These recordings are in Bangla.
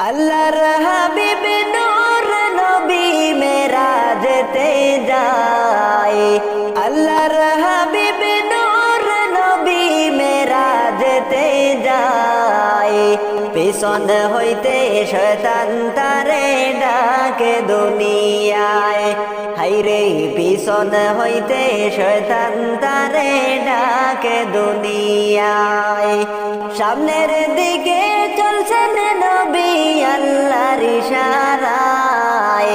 আল্লাহর হাবিব নূর নবী মেরাজেতে যায়। আল্লাহর হাবিব নূর নবী মেরাজেতে যায়। পিছন হইতে শয়তান তারে ডাকে দুনিয়ায়। হাইরে পিছন হইতে শয়তান তারে ডাকে দুনিয়ায়। সামনের দিকে চলছেন নবী আল্লাহর ইশারায়।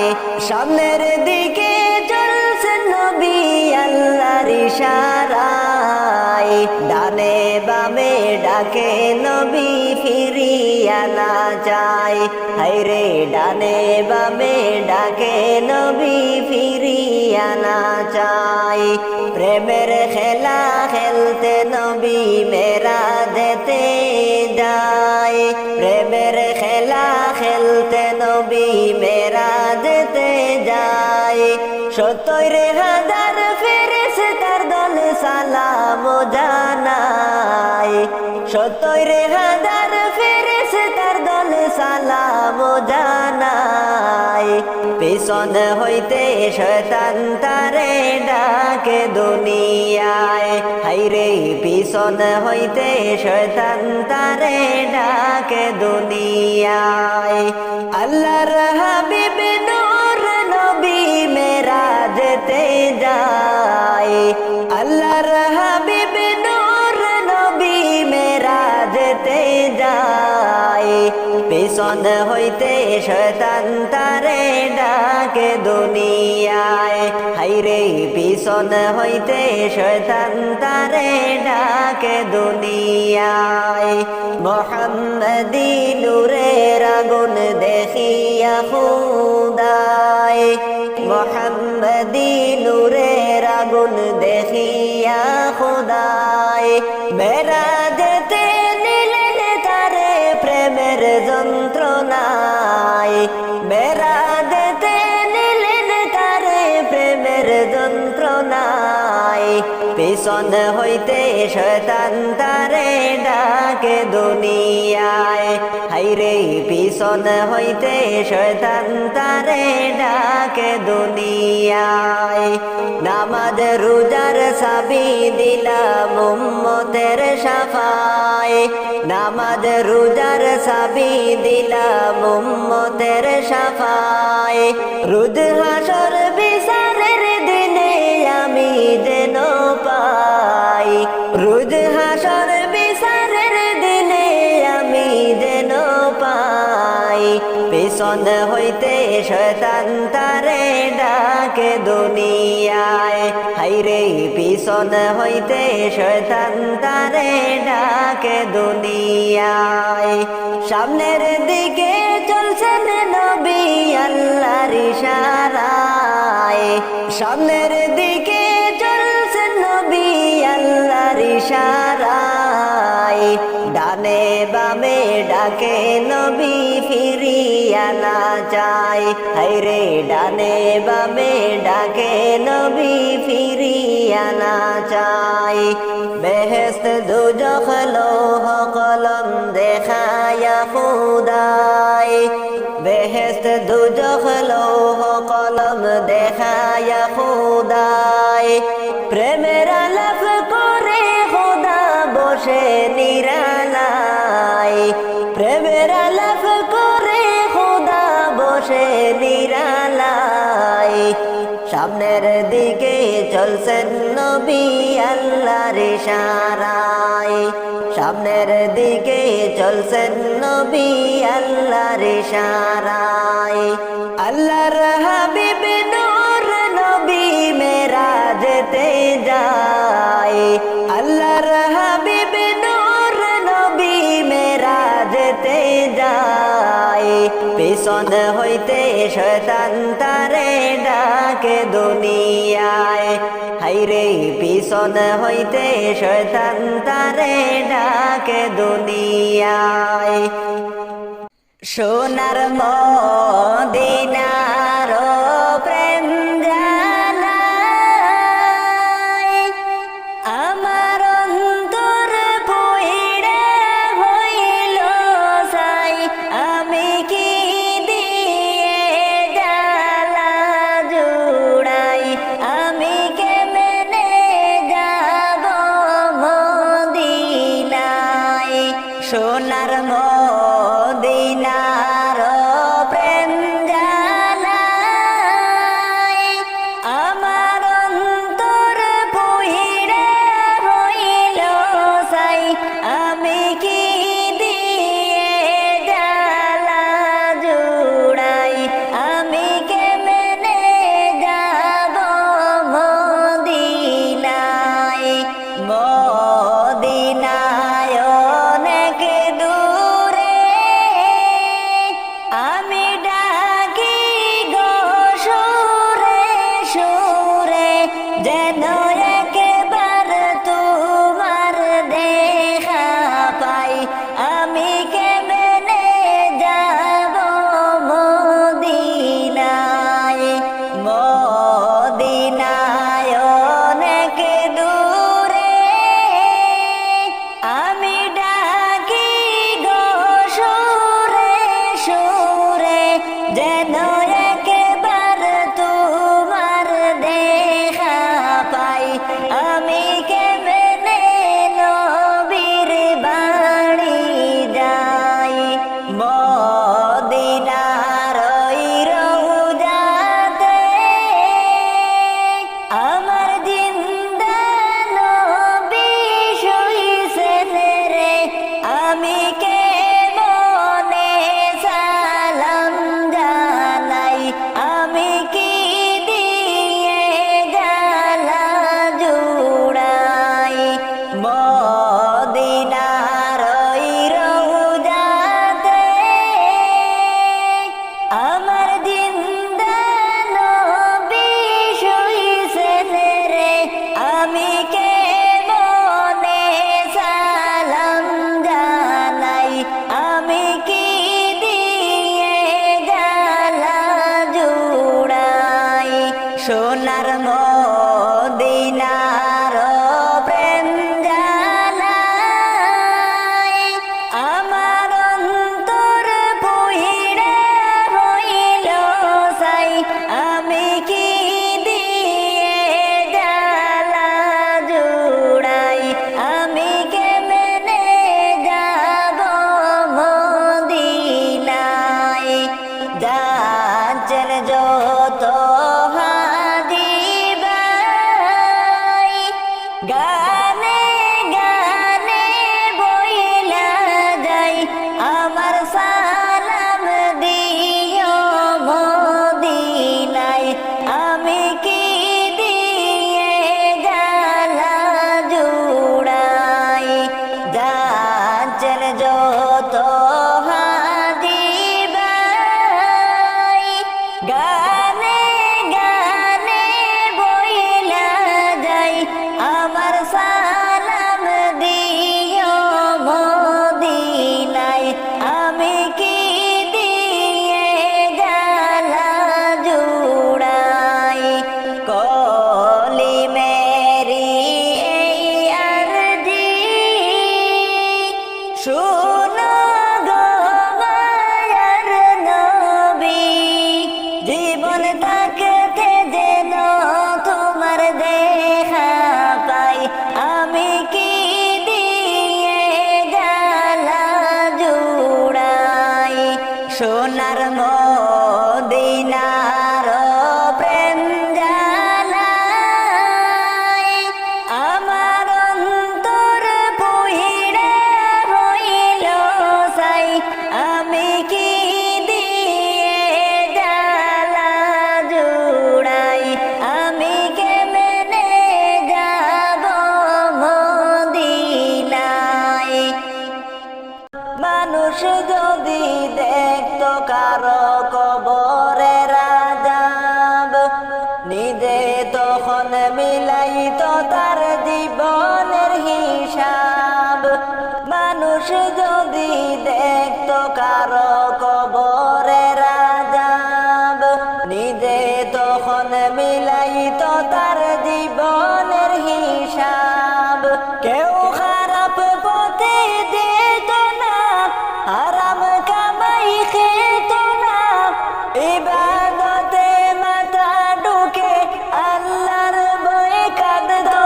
সামনের দিকে চলছেন নবী আল্লাহর ইশারায়। ডানে বামে ডাকে নবী ফিরিয়া না যায়। হায়রে ডানে বামে ডাকে নবী ফিরিয়া না যায়। প্রেমের খেলা খেলতে নবী মেরাজেতে যায়। প্রেমের খেলা খেলতে নবী মেরাজেতে যায়। ৭০,০০০ ফেরেশতার দল সালাম জানায়। ৭০,০০০ ফেরেশতার দল সালাম জানায়। পিছন হইতে শয়তান তারে ডাকে দুনিয়ায়। হায়রে পিছন হইতে শয়তান তারে ডাকে দুনিয়ায়। আল্লাহর হাবিব নূর নবী মেরাজেতে যায়। আল্লাহর হাবিব নূর নবী মেরাজেতে যায়। পিছন হইতে শয়তান তারে ডাকে দুনিয়ায়। হায়রে পিছন হইতে শয়তান তারে ডাকে দুনিয়ায়। মুহাম্মদী নূরের আগুন দেখিয়া খুদায়। মুহাম্মদী নূরের আগুন দেখিয়া খুদায়। মেরাজেতে নিলেন তারে প্রেমের যন্ত্রণায়। মেরাজেতে নিলেন তারে প্রেমের যন্ত্রণায়। পিছন হইতে শয়তান তারে ডাকে দুনিয়ায়। হায়রে পিছন হইতে শয়তান তারে ডাকে দুনিয়ায়। নামাজ রোজার চাবি দিলাম উম্মতের শাফায়। নামাজ রোজার চাবি দিলাম উম্মতের শাফায়। রোজ হাসর বিচারের দিনে আমি যেন পাই। রোজ হাসর বিচারের দিনে আমি যেন পাই। পিছন হইতে শয়তান তারে ডাকে দুনিয়ায়। হায়রে পিছন হইতে শয়তান তারে ডাকে দুনিয়ায়। সামনের দিকে চলছেন নবী আল্লাহর ইশারায়। সামনের দিকে চলছেন নবী আল্লাহর ইশারায়। ডানে বামে ডাকে নবী ফিরিয়া না যায়। হায়রে ডানে বামে ডাকে নবী ফিরিয়া না যায়। বেহেশত দোজখ লৌহ কলম দেখায়া খুদায়। বেহেশত দোজখ লৌহ কলম দেখায়া খুদায়। প্রেমের আলাপ করে খুদা বসে নিরালায়। প্রেমের আলাপ করে খুদা বসে নিরালায়। সামনের দিকে চলছেন নবী আল্লাহর ইশারায়। সামনের দিকে চলছেন নবী আল্লাহর ইশারায়। আল্লাহর হাবিব নূর নবী মেরাজেতে যায়। আল্লাহর হাবিব নূর নবী মেরাজেতে যায়। পিছন হইতে শয়তান তারে ডাকে দুনিয়ায়। হায়রে পিছন হইতে শয়তান তারে ডাকে দুনিয়ায়। সোনার মদিনার প্রেম জানাই। আমার অন্তর পইড়া হইল ছাই। আমি কি আমি ডাকি গো সুরে সুরে যেন একবার তোমার দেখা পাই আমি কেমনে যাব মদিনায় মদিনায় অনেক দূরে আমি ডাকি গো সুরে সুরে যেন একবার তোমার দেখা পাই আমি কেমনে নবীর বাড়ি যাই মদিনার ওই রওজাতে আমার জিন্দা নবী শুইছেন রে আমি কেমনে সালাম জানাই আমি কি দিয়ে গালা জুড়াই মদিনার ওই রওজাতে আমার জিন্দা নবী শুইছেন রে আমি কেমনে সালাম জানাই আমি কি দিয়ে গালা জুড়াই সোনার মদিনার প্রেম জানাই আমার অন্তর পুহিড়া হইল সাই আমি কি দিয়ে গালা জুড়াই আমি কেমনে যাব মদিনায় যাচ্ছেন যত হাজি ভাই গানে গানে বইলা যাই আমার সালাম দিও মদিনায় আমি কি দিয়ে গালা জুড়াই যাচ্ছেন যত হাজি ভাই গানে গানে বইলা যাই আমার সালাম দিও মদিনায় আমি কি দিয়ে গালা জুড়াই কলি মেরি এই আরজি শুনো গো মায়ার নবী জীবন থাকতে যেন তোমার দেখা পাই আমি কি দিয়ে গালা জুড়াই সোনার মদিনার প্রেম জানাই আমার অন্তর পুহিড়া হইল সাই আমি কি দিয়ে গালা জুড়াই আমি কেমনে যাব মদিনায় মানুষ যদি দেখতো কারো কবরের আযাব নিজে তখন মিলাইতো তার জীবনের হিসাব মানুষ যদি দেখতো কারো কবরের আযাব নিজে তখন মিলাইতো তার জীবনের হিসাব কেউ খারাপ পথে যেত না হারাম কামাই খেত না ইবাদতে মাথা ঢুকে আল্লাহর ভয়ে কাঁদতো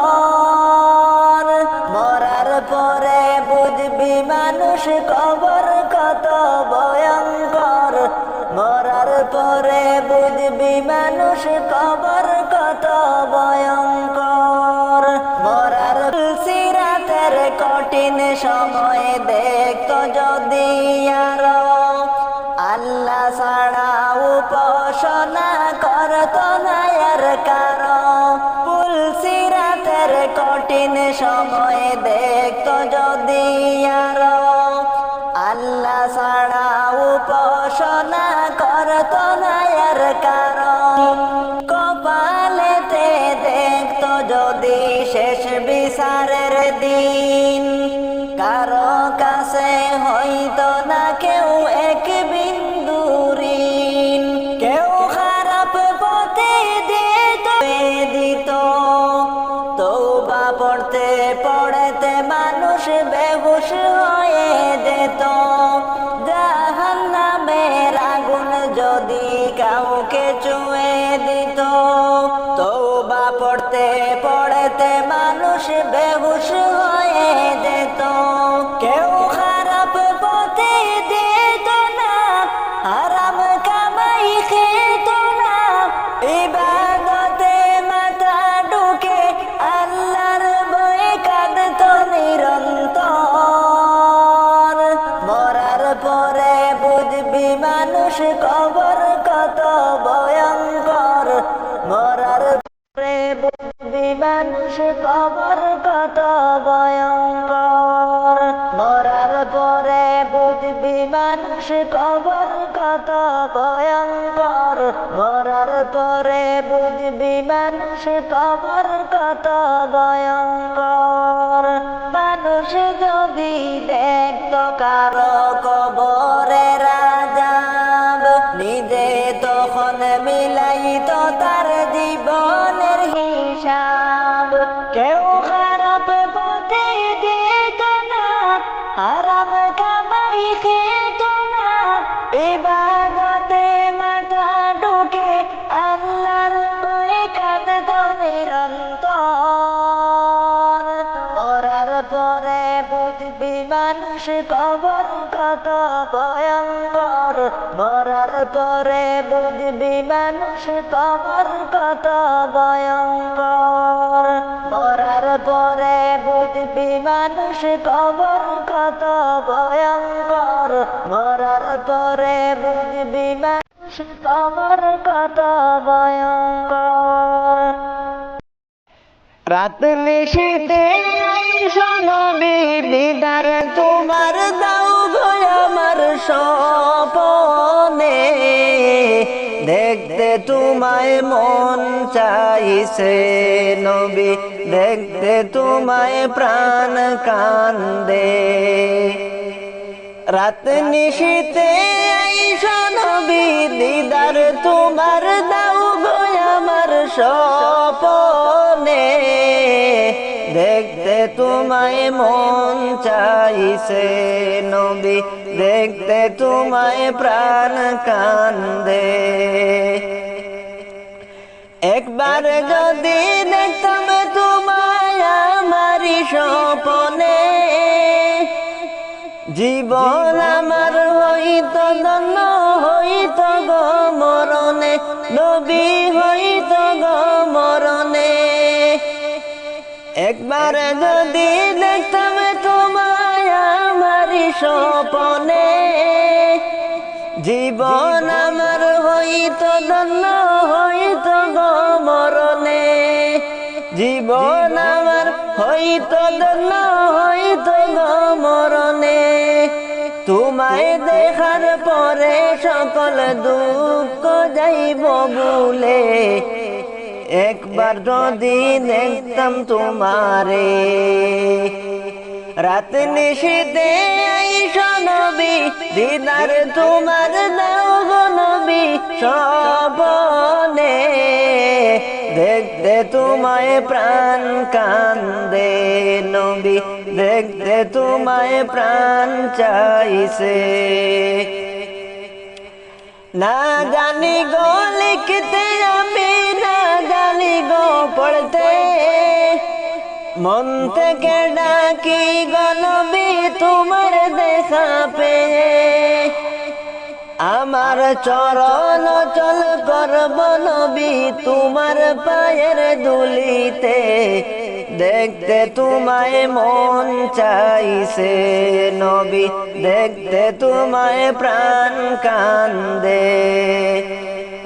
নিরন্তর মরার পরে বুঝবি মানুষ কবর কত ভয়ঙ্কর মরার পরে বুঝবি মানুষ কবর কত ভয়ঙ্কর মরার সিরাতের কঠিন সময় দেখতো যদি আরো আল্লাহ ছাড়া উপাসনা করতো না আর কারো পুলসিরাতের কঠিন সময় দেখতো যদি আরো আল্লাহ ছাড়া হারাম কামাই খেত না ইবাদতে মাথা ঢুকে আল্লাহর ভয়ে কাঁদত নিরন্তর মরার পরে বুঝবি মানুষ কবর কত ভয়ঙ্কর মরার পরে বুঝবি মানুষ কবর কত ভয়ঙ্কর মরার পরে বুঝবি মানুষ কবর কত ভয়ঙ্কর মরার পরে বুঝবি মানুষ কবর কত ভয়ঙ্কর মানুষ যদি দেখত কারো কবরের আযাব নিজে তখন মিলাইত তার জীবনের হিসাব কেউ খারাপ পথে যেত না হারাম কামাই খেত না ইবাদতে মাথা ঢুকে আল্লাহর ভয়ে কাঁদত নিরন্তর মরার পরে বুঝবি মানুষ কবর কত ভয়ঙ্কর মরার পরে বুঝবি মানুষ কবর কত ভয়ঙ্কর মরার পরে বুঝবি মানুষ কবর কত ভয়ঙ্কর মরার পরে বুঝবি মানুষ কবর কত ভয়ঙ্কর রাত নিশীথে নবী দিদার তোমার দাও গো আমার স্বপনে দেখতে তোমায় মন চাইছে নবী দেখতে তোমায় প্রাণ কান্দে রাত নিশীথে আইসো নবী দিদার তোমার দাও গো আমার স্বপনে দেখতে তোমায় মন চাইছে নবী দেখতে তোমায় প্রাণ কান্দে একবার যদি দেখতাম তোমায় আমারি স্বপনে জীবন আমার হইত ধন্য হইত গো মরণে নবী হইত গো মরণে একবার যদি দেখতাম তোমায় আমারি স্বপনে জীবন আমার হইত ধন্য হইত গো মরণে জীবন আমার হইত ধন্য হইত গো মরণে তোমায় দেখার পরে সকল দুঃখ যাইব ভুলে একবার যদি দেখতাম তোমারে রাত নিশীথে আইসো নবী দিদার তোমার দাও গো নবী স্বপনে দেখতে তোমায় প্রাণ কান্দে নবী দেখতে তোমায় প্রাণ চাইছে না জানি গো লিখতে আমি না জানি গো পড়তে মন থেকে ডাকি গো নবী তোমার দেখা পেয়ে আমার চরণ চল করব নবী তোমার পায়ের ধুলিতে দেখতে তোমায় মন চাইছে নবী দেখতে তোমায় প্রাণ কান্দে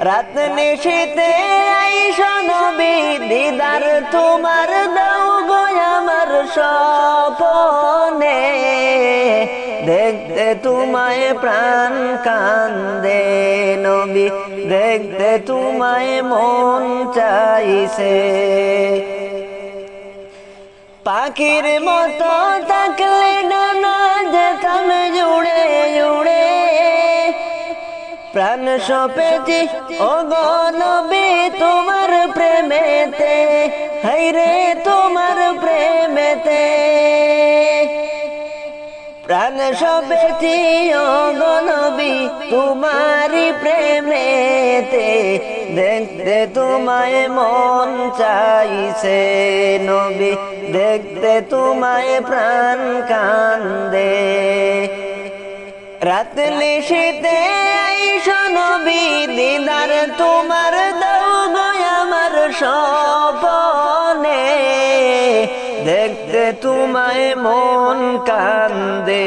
রাত নিশীথে আইসো নবী দিদার তোমার দাও গো আমার স্বপনে দেখতে তোমায় প্রাণ কান্দে নবী দেখতে তোমায় মন চাইছে পাখির মতো থাকলে ডানা যেতাম জুড়ে জুড়ে প্রাণ সপেছি ও গো নবী তোমার প্রেমেতে হায়রে তোমার প্রেমেতে প্রাণ সপেছি ও গো নবী তোমারি প্রেমেতে দেখতে তোমায় মন চাইছে নবী দেখতে তোমায় প্রাণ কান্দে রাত নিশীথে আইসো নবী দিদার তোমার দাও গো আমার স্বপনে দেখতে তোমায় মন কান্দে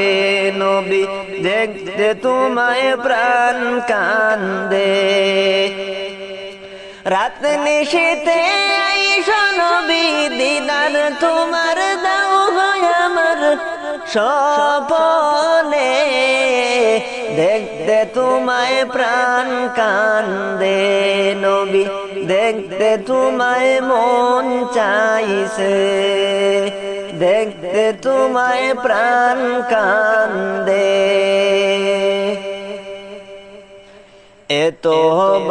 নবী দেখতে তোমায় প্রাণ কান্দে রাত নিশীতে আইসো নবী দিদার তোমার দাও গো আমার স্বপনে দেখতে তোমায় প্রাণ কান্দে নবী দেখতে তোমায় মন চাইছে দেখতে তোমায় প্রাণ কান্দে এত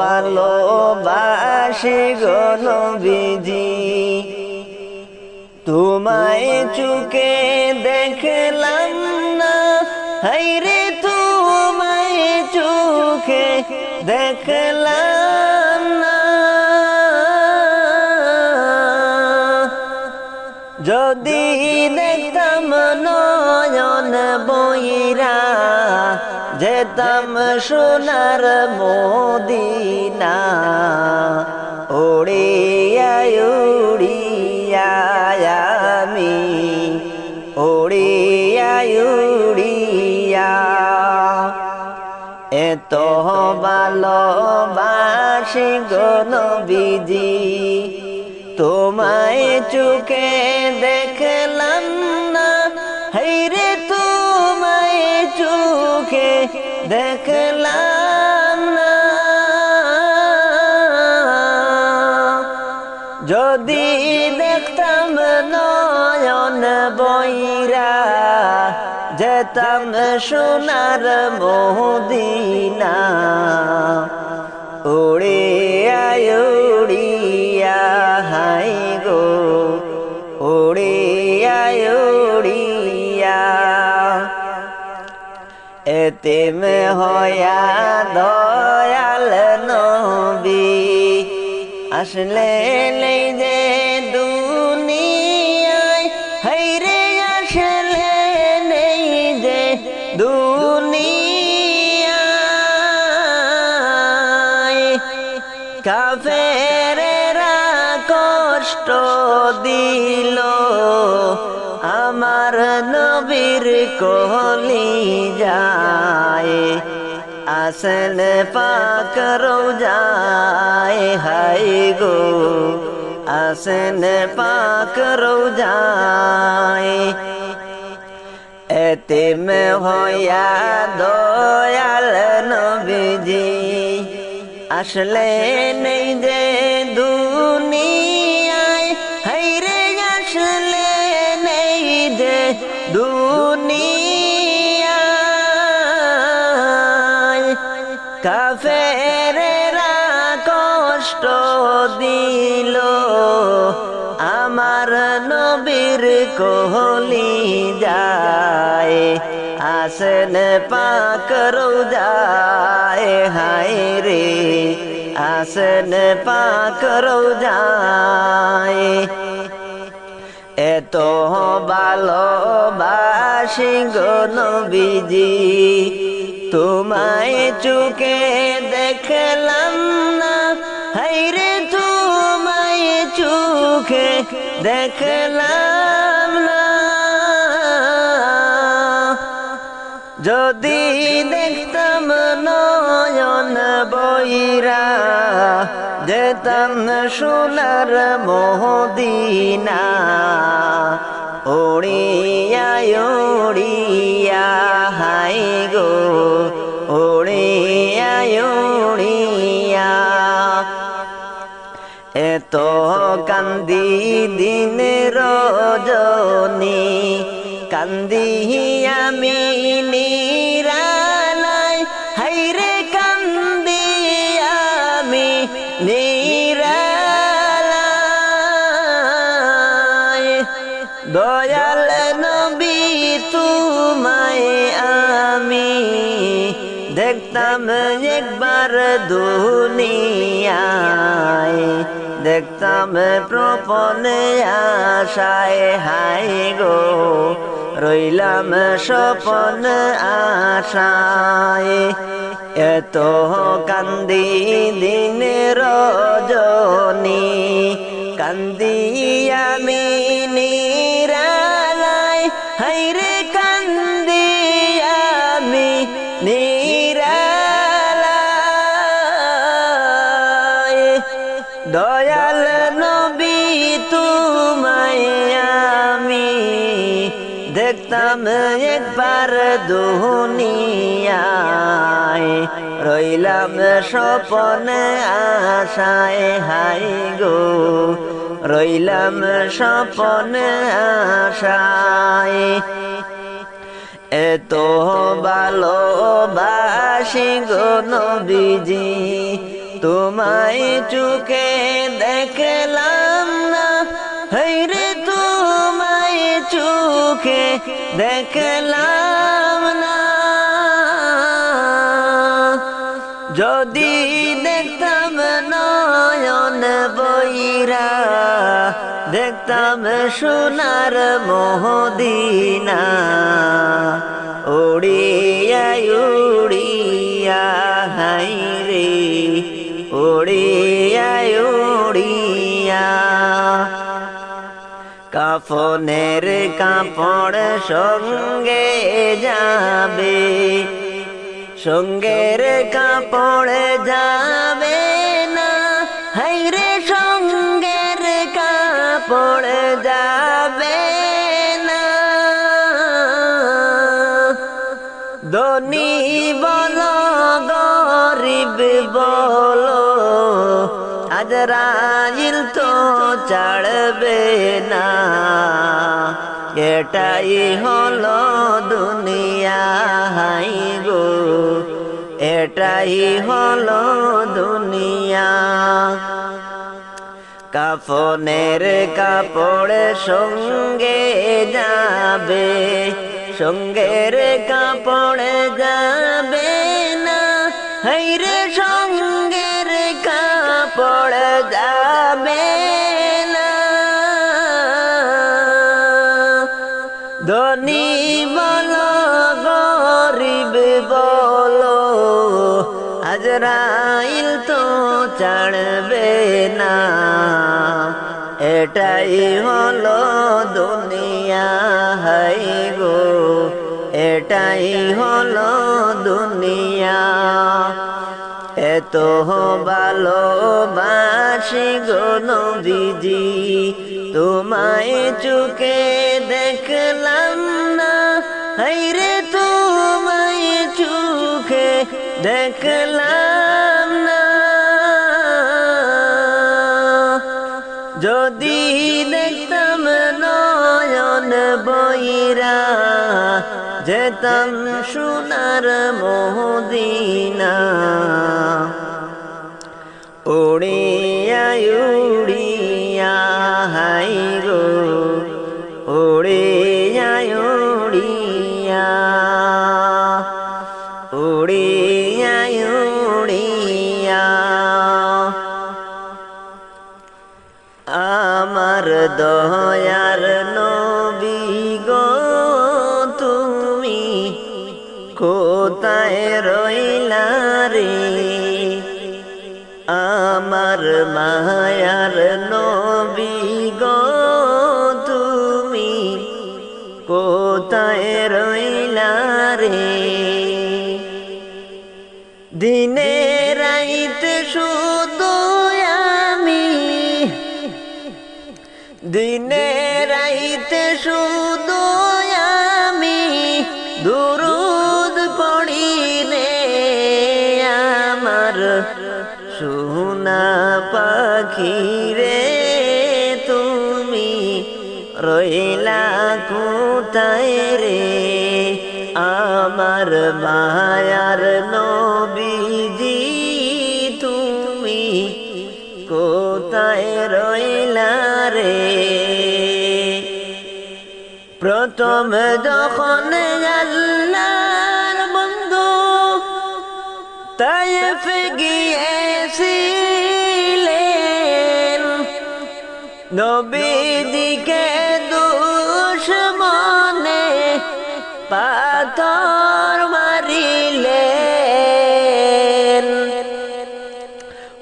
ভালোবাসি গো নবীজি তোমায় চোখে দেখলাম না হায়রে তোমায় চোখে দেখলাম না যদি দেখতাম নয়ন বইরা যেতাম সোনার মদিনা উড়িয়া উড়িয়া আমি উড়িয়া উড়িয়া এত ভালোবাসি গো নবীজি তোমায় চোখে দেখলাম না হায়রে তোমায় চোখে দেখলাম না যদি দেখতাম নয়ন বইরা যেতাম সোনার মদিনা উড়িয়া উড়িয়া হাই গো উড়িয়া উড়িয়া এতিম হইয়া দয়াল নবী আসলে নেই যে দুনিয়ায় হায়রে আসলে নেই যে দুনিয়ায় কাফেরেরা কষ্ট দিল আমার নবীর কলিজায় আসল পাক রোজায় হাই গো আসল পাক রোজায় এতিম হইয়া দয়াল নবীজি আসলে নেই যে দুনিয়ায় হায়রে আসলে নেই যে দুনিয়ায় কাফেরেরা কষ্ট দিল আমার নবীর কলিজায় আসল পাক রোজায় হায়রে আসল পাক রোজায় এত ভালোবাসি গো নবীজি তোমায় চোখে দেখলাম না হায়রে তোমায় চোখে দেখলাম না যদি দেখতাম নয়ন বইরা যেতাম সোনার মদিনা উড়িয়া উড়িয়া হাই গো উড়িয়া উড়িয়া এত কান্দি দিন রজনী কান্দি আমি নিরালায় হায়রে কান্দি আমি নিরালায় দয়াল নবী তোমায় আমি দেখতাম একবার দুনিয়ায় দেখতাম প্রপনে আশায় হাই গো রইলাম স্বপন আশায় এত কান্দি দিন রজনী কান্দি আমি নিরালায় হাইরে কান্দি আমি নিরালায় দয়াল নবী তোমায় আমি দেখতাম একবার দুনিয়ায় রইলাম স্বপ্নে আশায় হাই গো রইলাম স্বপ্নে আশায় এত ভালোবাসি গো নবীজি তোমায় চোখে দেখলাম না হায়রে তোমায় চোখে দেখলাম না যদি দেখতাম নয়ন বইরা দেখতাম সোনার মদিনা উড়িয়া উড়িয়া হায়রে উড়িয়া উড়িয়া কাফনের কাপড় সঙ্গে যাবে সঙ্গের কাপড় যাবে না হায়রে সঙ্গের কাপড় যাবে না ধনী বলো গরিব বলো আজরাইল তো ছাড়বে না এটাই হলো দুনিয়া হাই গো এটাই হলো দুনিয়া কাফনের কাপড় সঙ্গে যাবে সঙ্গের কাপড় যাবে না হায়রে সঙ্গের কাপড় যাবে না ধনী বলো গরিব বলো আজরাইল তো ছাড়বে না এটাই হলো দুনিয়া হাই গো এটাই হলো দুনিয়া এত ভালোবাসি গো নবীজি তোমায় চোখে দেখলাম না হায়রে তোমায় চোখে দেখলাম না যদি দেখতাম নয়ন বইরা যেতাম সোনার মদিনা উড়িয়া উড়িয়া হাই গো উড়িয়া উড়িয়া উড়িয়া উড়িয়া আমার দয়ার নবী গো তুমি কোথায় রইলা রে আমার মায়ার নবী গো তুমি কোথায় রইলা রে দিনে রাইতে শুধু আমি দিনে রাইতে শুধু আমি দুরুদ পড়ি রে আমার সোনা পাখি রে তুমি রইলা কোথায় রে আমার মায়ার নবীজি তুমি কোথায় রইলা রে প্রথম যখন আল্লাহর বন্ধু তায়েফ গিয়েছিলেন নবীজিকে দুশমনে পাথর মারিলেন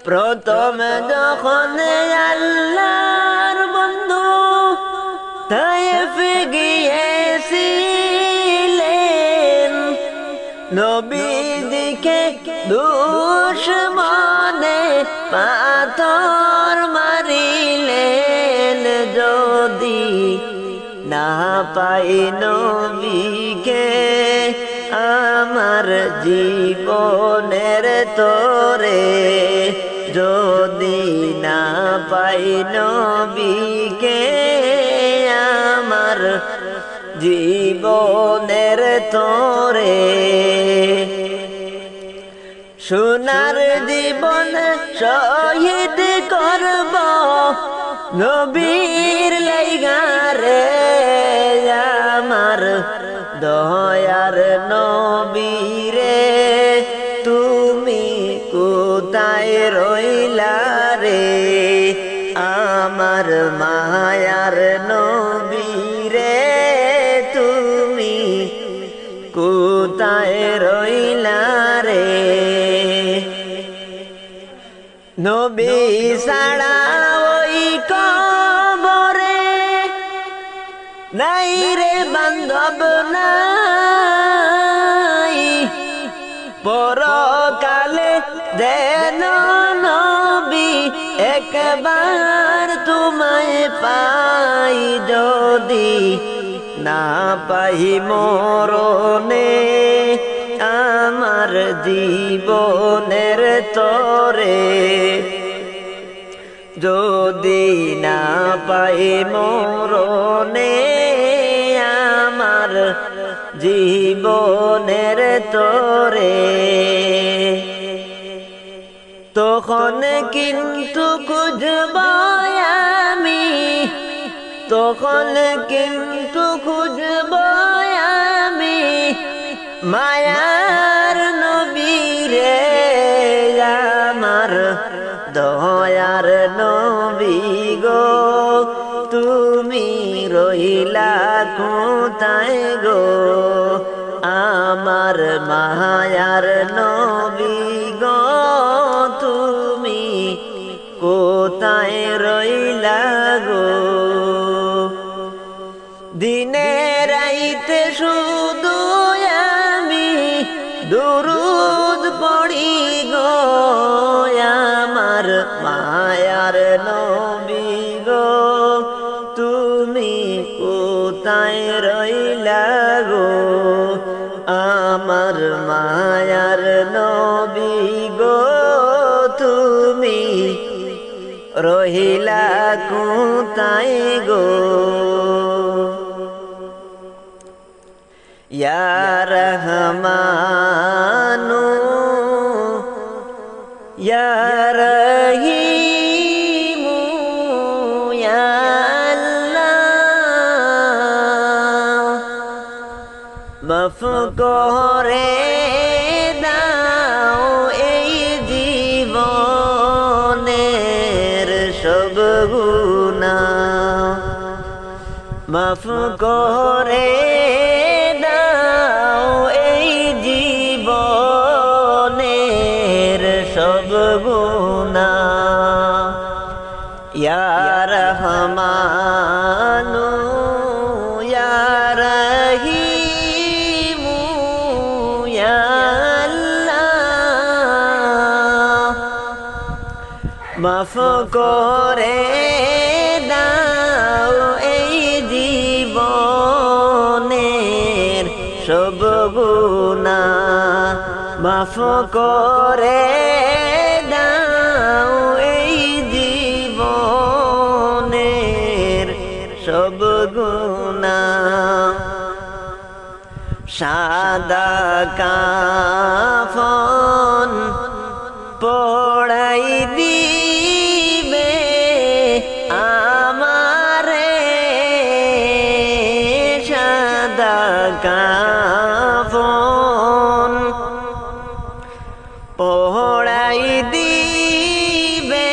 প্রথম যখন আল্লাহর বন্ধু তায়েফ গিয়েছিলেন, নবীজিকে দুশমনে পাথর মারিলেন, যদি না পাই নবীকে আমার জীবনের তরে, যদি না পাই নবীকে আমার জীবনের তরে। সোনার জীবন শহীদ করব নবীর লাইগারে, আমার দয়ার নবীরে তুমি কোথায় রইলা রে, আমার মায়ার নবীরে তুমি কোথায় রইলা রে। নবী ছাড়া ওই কবরে নাই রে বান্ধব নাই, পরকালে যেন নবী একবার তোমায় পাই, যদি না পাই মরণে আমার জীবনের তরে, যদি না পাই মরণে আমার জীবনের তরে। তখন কিন্তু খুঁজব আমি, তখন কিন্তু খুঁজব আমি মায়ার নবীরে, আমার দয়ার নবী গো তুমি রইলা কোথায় গো, আমার মায়ার নবী গো তুমি কোথায় রইলা গো। দিনে রাইতে শুধু আমি দুরুদ পড়ি গো, আমার মায়ার নবী গো তুমি কোথায় রইলা গো, আমার মায়ার নবী গো তুমি রহিলা কোথায় গো। ইয়া রহমানু ইয়া রহিমু ইয়া আল্লাহ, মাফ করে দাও এই জীবনের সব গুনাহ, মাফ করে দাও এই জীবনের সব গুনাহ। ইয়া রহমানু ইয়া রহিমু ইয়া আল্লাহ, মাফ করে দাও এই জীবনের সব গুনাহ, মাফ করে দাও এই জীবনের সব গুনাহ। সাদা কাফন পড়াই দিবে আমারে, সাদা কাফন পড়াই দিবে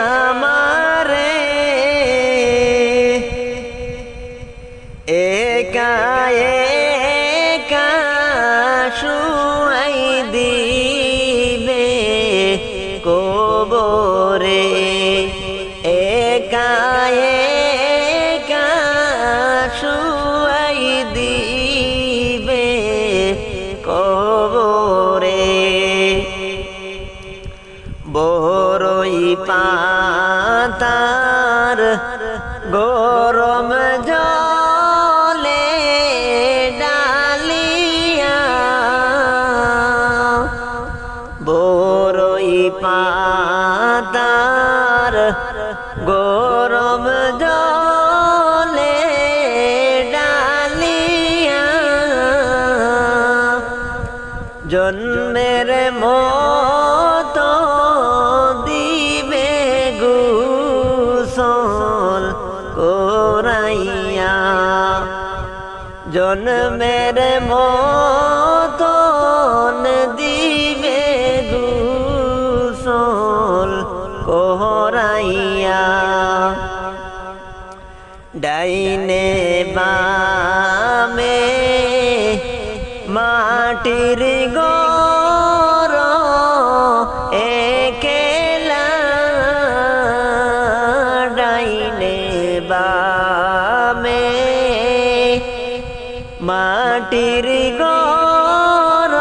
আমারে, একা একা শুয়াই দিবে জন্মের মতো দিবে গোসল করাইয়া জন্মের মতো দিবে গোসল করাইয়া ডাইনে বামে মাটির ঘর একেলা ডাইনে বামে মাটির ঘর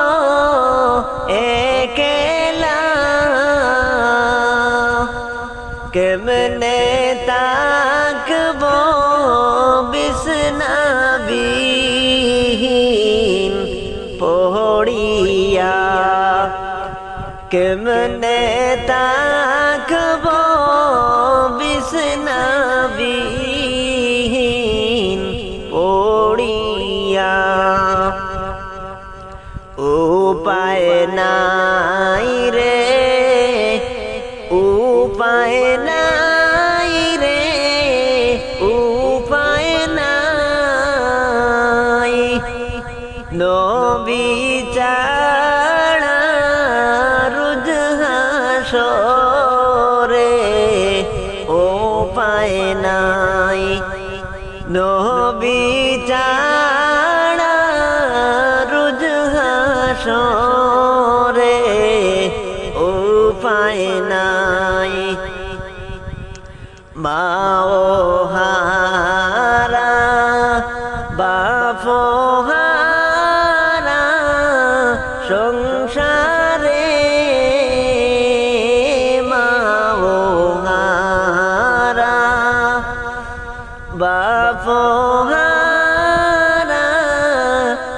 একেলা কেমনে তাকব বিছনাবিহীন পড়িয়া কেমনে তাকব বিছনাবিহীন পড়িয়া উপায় নাই রে উপায় নাই রে উপায় নাই নবী ছাড়া রোজ হাসরে উপায় নাই নবী ছাড়া রোজ হাসরে উপায় নাই মা ও হারা বাপ হারা সংসারে মা ও হারা বাপ হারা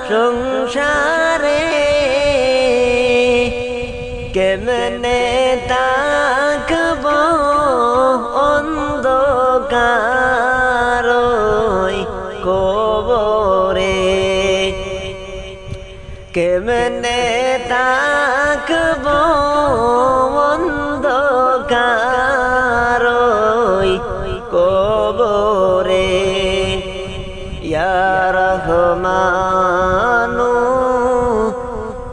সংসারে কেমনে তাকব অন্ধকার কবরে কেমনে তাকব অন্ধকার কবরে ইয়া রহমানু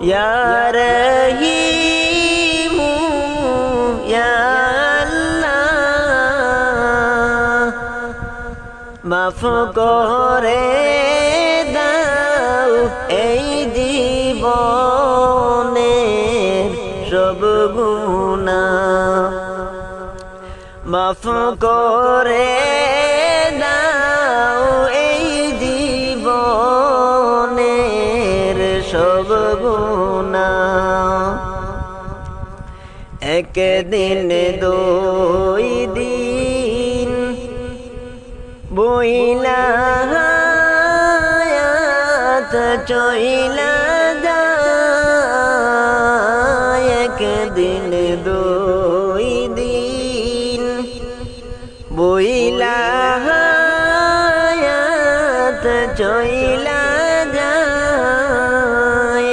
ইয়া রহিমু ইয়া আল্লাহ মাফ করে দাও এই জীবনের সব গুনাহ মাফ করে দাও এই জীবনের সব গুনাহ একদিন দুই দিন বইলা হায়াত চইলা যায় একদিন দুই দিন বইলা হায়াত চইলা যায়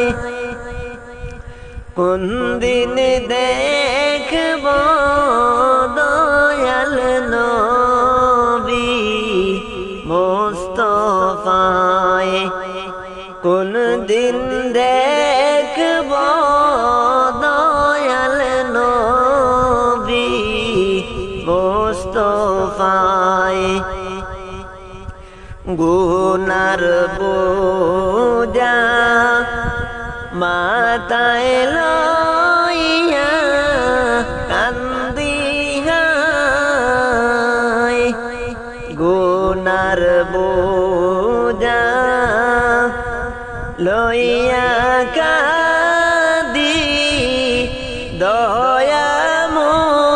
কোন দিন দেখব দয়াল নবী মুস্তাফায় কোন দিন দেখব দয়াল নবী মুস্তাফায় গুনার বোঝা মাথায় লইয়া কান্দিহায় গুনার বোঝা লইয়া কাঁদি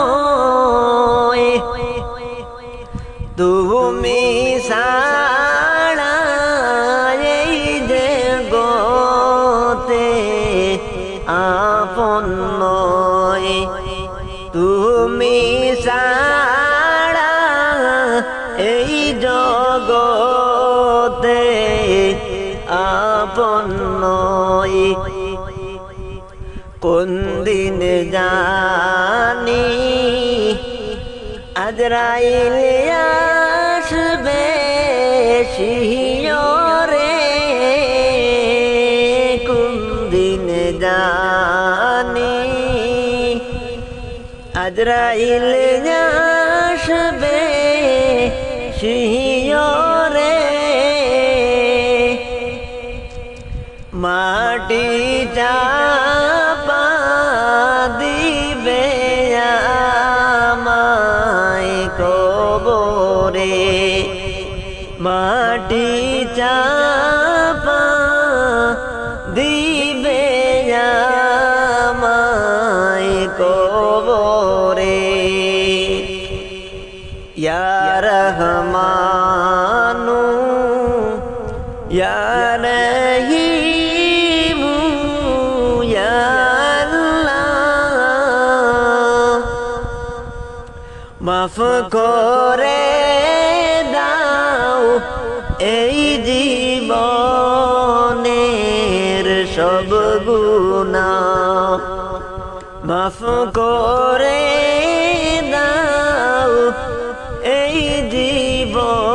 দয়াময় তুমি ছাড়া এই জগতে আপন নয় তুমি ছাড়া এই জগতে আপন নয় কোন দিন জানি আজরাইল আসবে শিয়রে, কোন দিন জানি আজরাইল আসবে শিয়রে। মাটি চাপা দিবে আমায় কবরে, মাটি চাপা দিবে আমায় কবরে। ইয়া রহমানু ইয়া রহিমু ইয়া আল্লাহ, মাফ করে দাও এই জীবনের সব গুনাহ, মাফ করে দাও এই জীবনের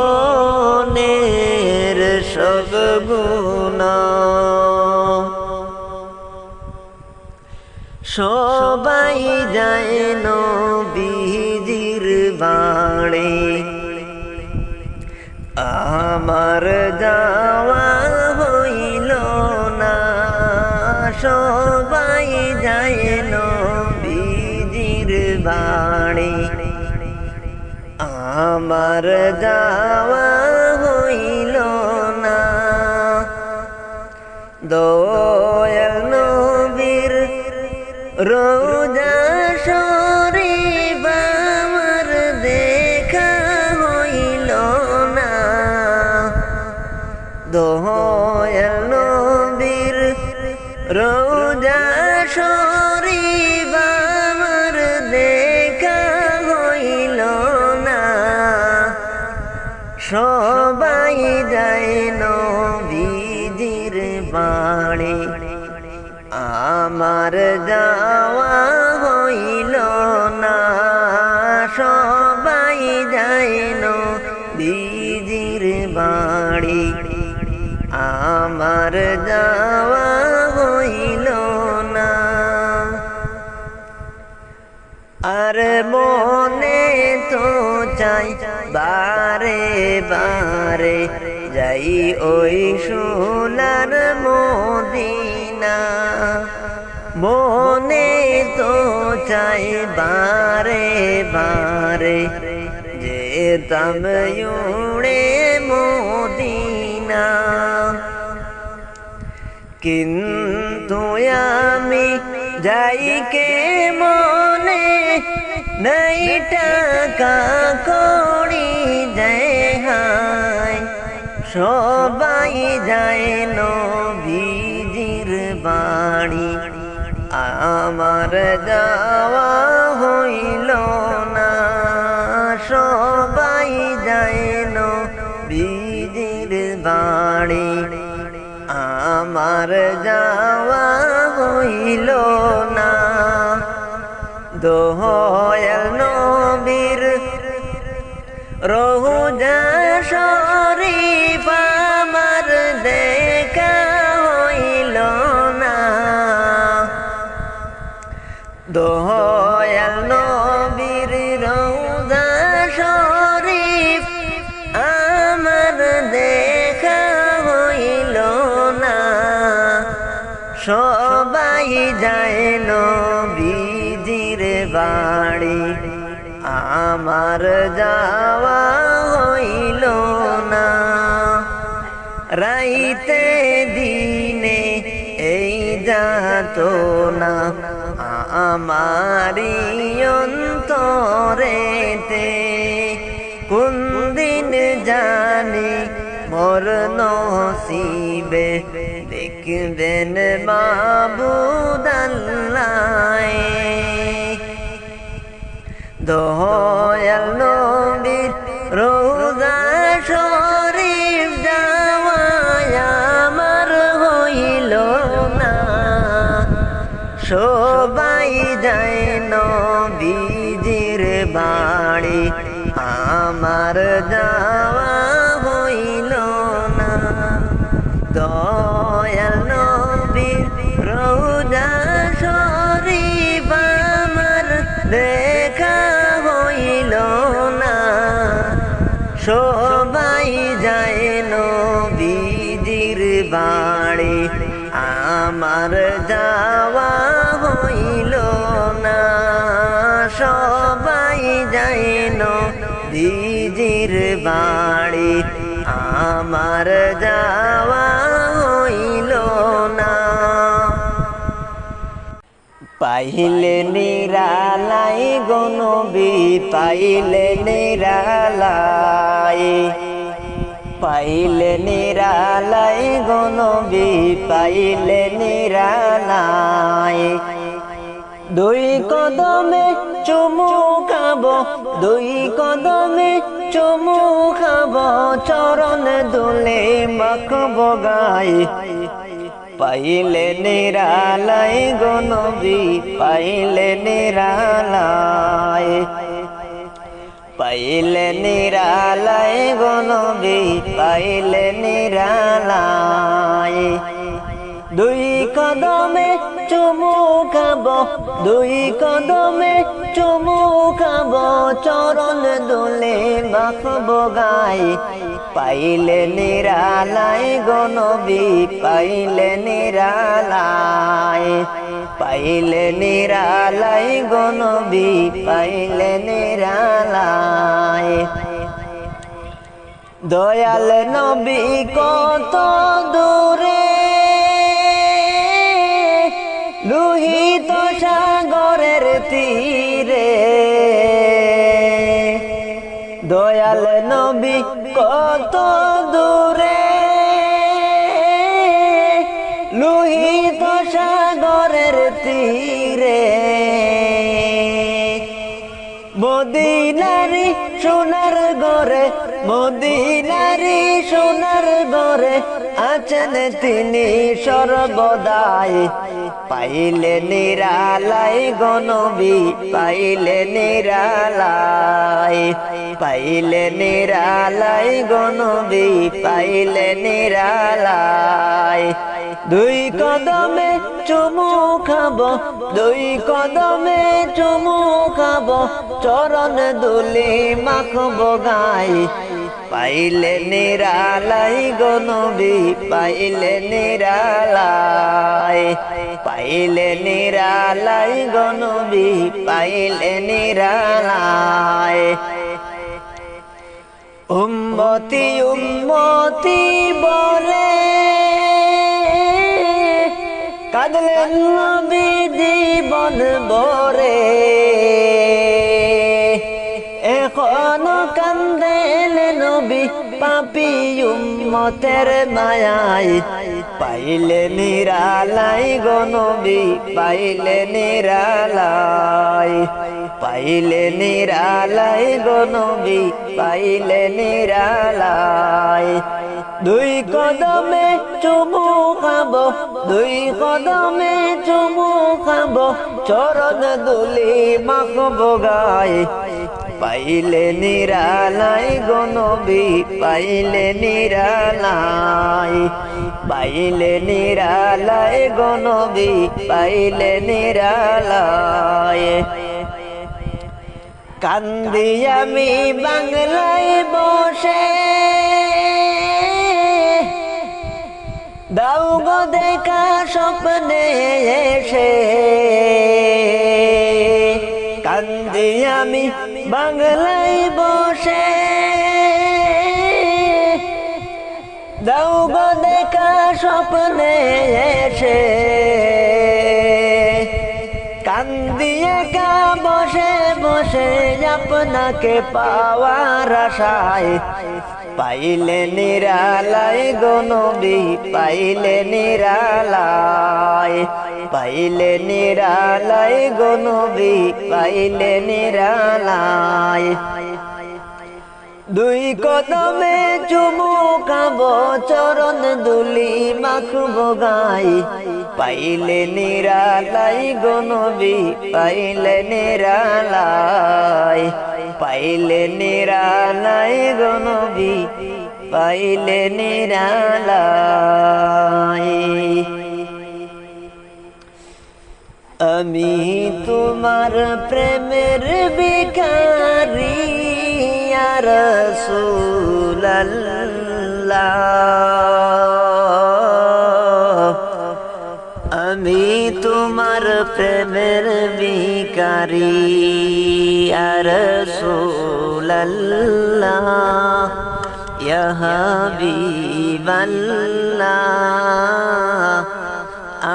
সব গুনাহ। সবাই যায় নবীজির বাড়ি, আমার যাওয়া হইল না। সবাই যায় নবীজির বাড়ি, আমার যাওয়া হইল না। দয়াল নবীর রোজা শরীফ আমার দেখা হইল না। দয়াল নবীর রোজা শরীফ আমার দেখা হইল না। সবাই যায় নবীজির বাড়ি, আমার যাওয়া হইল না। সবাই যায় নবীজির বাড়ি, আমার যাওয়া হইল না। আর মনে তো চাই বারে বারে যাই ওই সোনার মদিনা। মনে তো চাই বারে বারে যেতাম উড়ে মদিনা। কিন্তু আমি যাই কে মনে নাই টাকা কড়ি যায়। সবাই যায় নবীজির বাড়ি, আমার যাওয়া হইল না। সবাই যায় নবীজির বাড়ি, আমার যাওয়া হইল না। দয়াল নবীর রোজা শরীফ আমার দেখা হইল না। দয়াল নবীর রোজা শরীফ আমার দেখা হইল না। সবাই যায় নবীজির বাড়ি, আমার যাওয়া হইল না। রাইতে দিনে এই যাতনা আমারি অন্তরেতে, কোন দিন জানি মোর নসিবে দেখবেন মাবুদ আল্লাহ। দয়াল নবীর রোজা শরীফ যাওয়া আমার হইল না। সবাই যায় নবীজির বাড়ি, আমার যাওয়া হইল না। দয়াল নবীর রওজা শরীফ আমার দেখা হইল না। সবাই যায় নবীজির বাড়ি, আমার যাওয়া হইল না। সবাই যায় নবীজির বাড়ি, আমার যাওয়া হইল না। পাইলে নিরালাই গো নবী, পাইলে নিরালাই, পাইলে নিরালাই গো নবী, পাইলে নিরালাই। দুই কদমে চুমু খাব, দুই কদমে চুমু খাব, চরণ দুলে মাখব গায়ে। পাইলে নিরালাই গো নবী, পাইলে নিরালাই, পাইলে নিরালাই গো নবী, পাইলে নিরালাই। দুই কদমে চুমু খাব, দুই কদমে চুমু খাব, চরণ দুলে মাখব গায়ে। পাইলে নিরালাই গো নবী, পাইলে নিরালাই, পাইলে নিরালাই গো নবী, পাইলে নিরালাই। দয়াল নবী কত দূরে, লোহিত সাগরের তীরে। দয়াল নবী কত দূরে, লোহিত সাগরের তীরে। মদিনারি সোনার ঘরে, মদিনারি সোনার ঘরে আছেন তিনি সর্বদাই। পাইলে নিরালাই গো নবী, পাইলে নিরালাই, পাইলে নিরালাই গো নবী, পাইলে নিরালাই। দুই কদমে চুমু খাব, দুই কদমে চুমু খাব, চরণ দুলি মাখব গায়ে। পাইলে নিরালাই গো নবী, পাইলে নিরালাই, পাইলে নিরালাই গো নবী, পাইলে নিরালাই। উম্মতি উম্মতি বলে কাঁদলেন নবী জীবন ভরে, এখনো কান্দেন নবী পাপী উম্মতের মায়ায়। পাইলে নিরালাই গো নবী, পাইলে নিরালাই, পাইলে নিরালাই গো নবী, পাইলে নিরালাই। দুই কদমে চুমু খাব, দুই কদমে চুমু খাব, চরণ দুলি মাখব গায়ে। পাইলে নিরালাই গো নবী, পাইলে নিরালাই, পাইলে নিরালাই গো নবী, পাইলে নিরালাই। কান্দি আমি বাংলায় বসে, দাও গো দেখা স্বপ্নে এসে। কান্দি আমি বাংলায় বসে, দাও গো দেখা স্বপ্নে এসে। কান্দি একা বসে বসে আপনাকে পাওয়ার আশায়। পাইলে নিরালাই গো নবী, পাইলে নিরালাই, পাইলে নিরালাই গো নবী, পাইলে নিরালাই। দুই কদমে চুমু খাব চরণ দুলি মাখব গাই পাইলে নিরালাই গো নবী পাইলে নিরালাই পাইলে নিরালাই গো নবী পাইলে নিরালাই আমি তোমার প্রেমের ভিখারি ইয়া রাসূলুল্লাহ আমি তোমার প্রেমের ভিখারি ইয়া রাসূলুল্লাহ ইয়া হাবিবাল্লাহ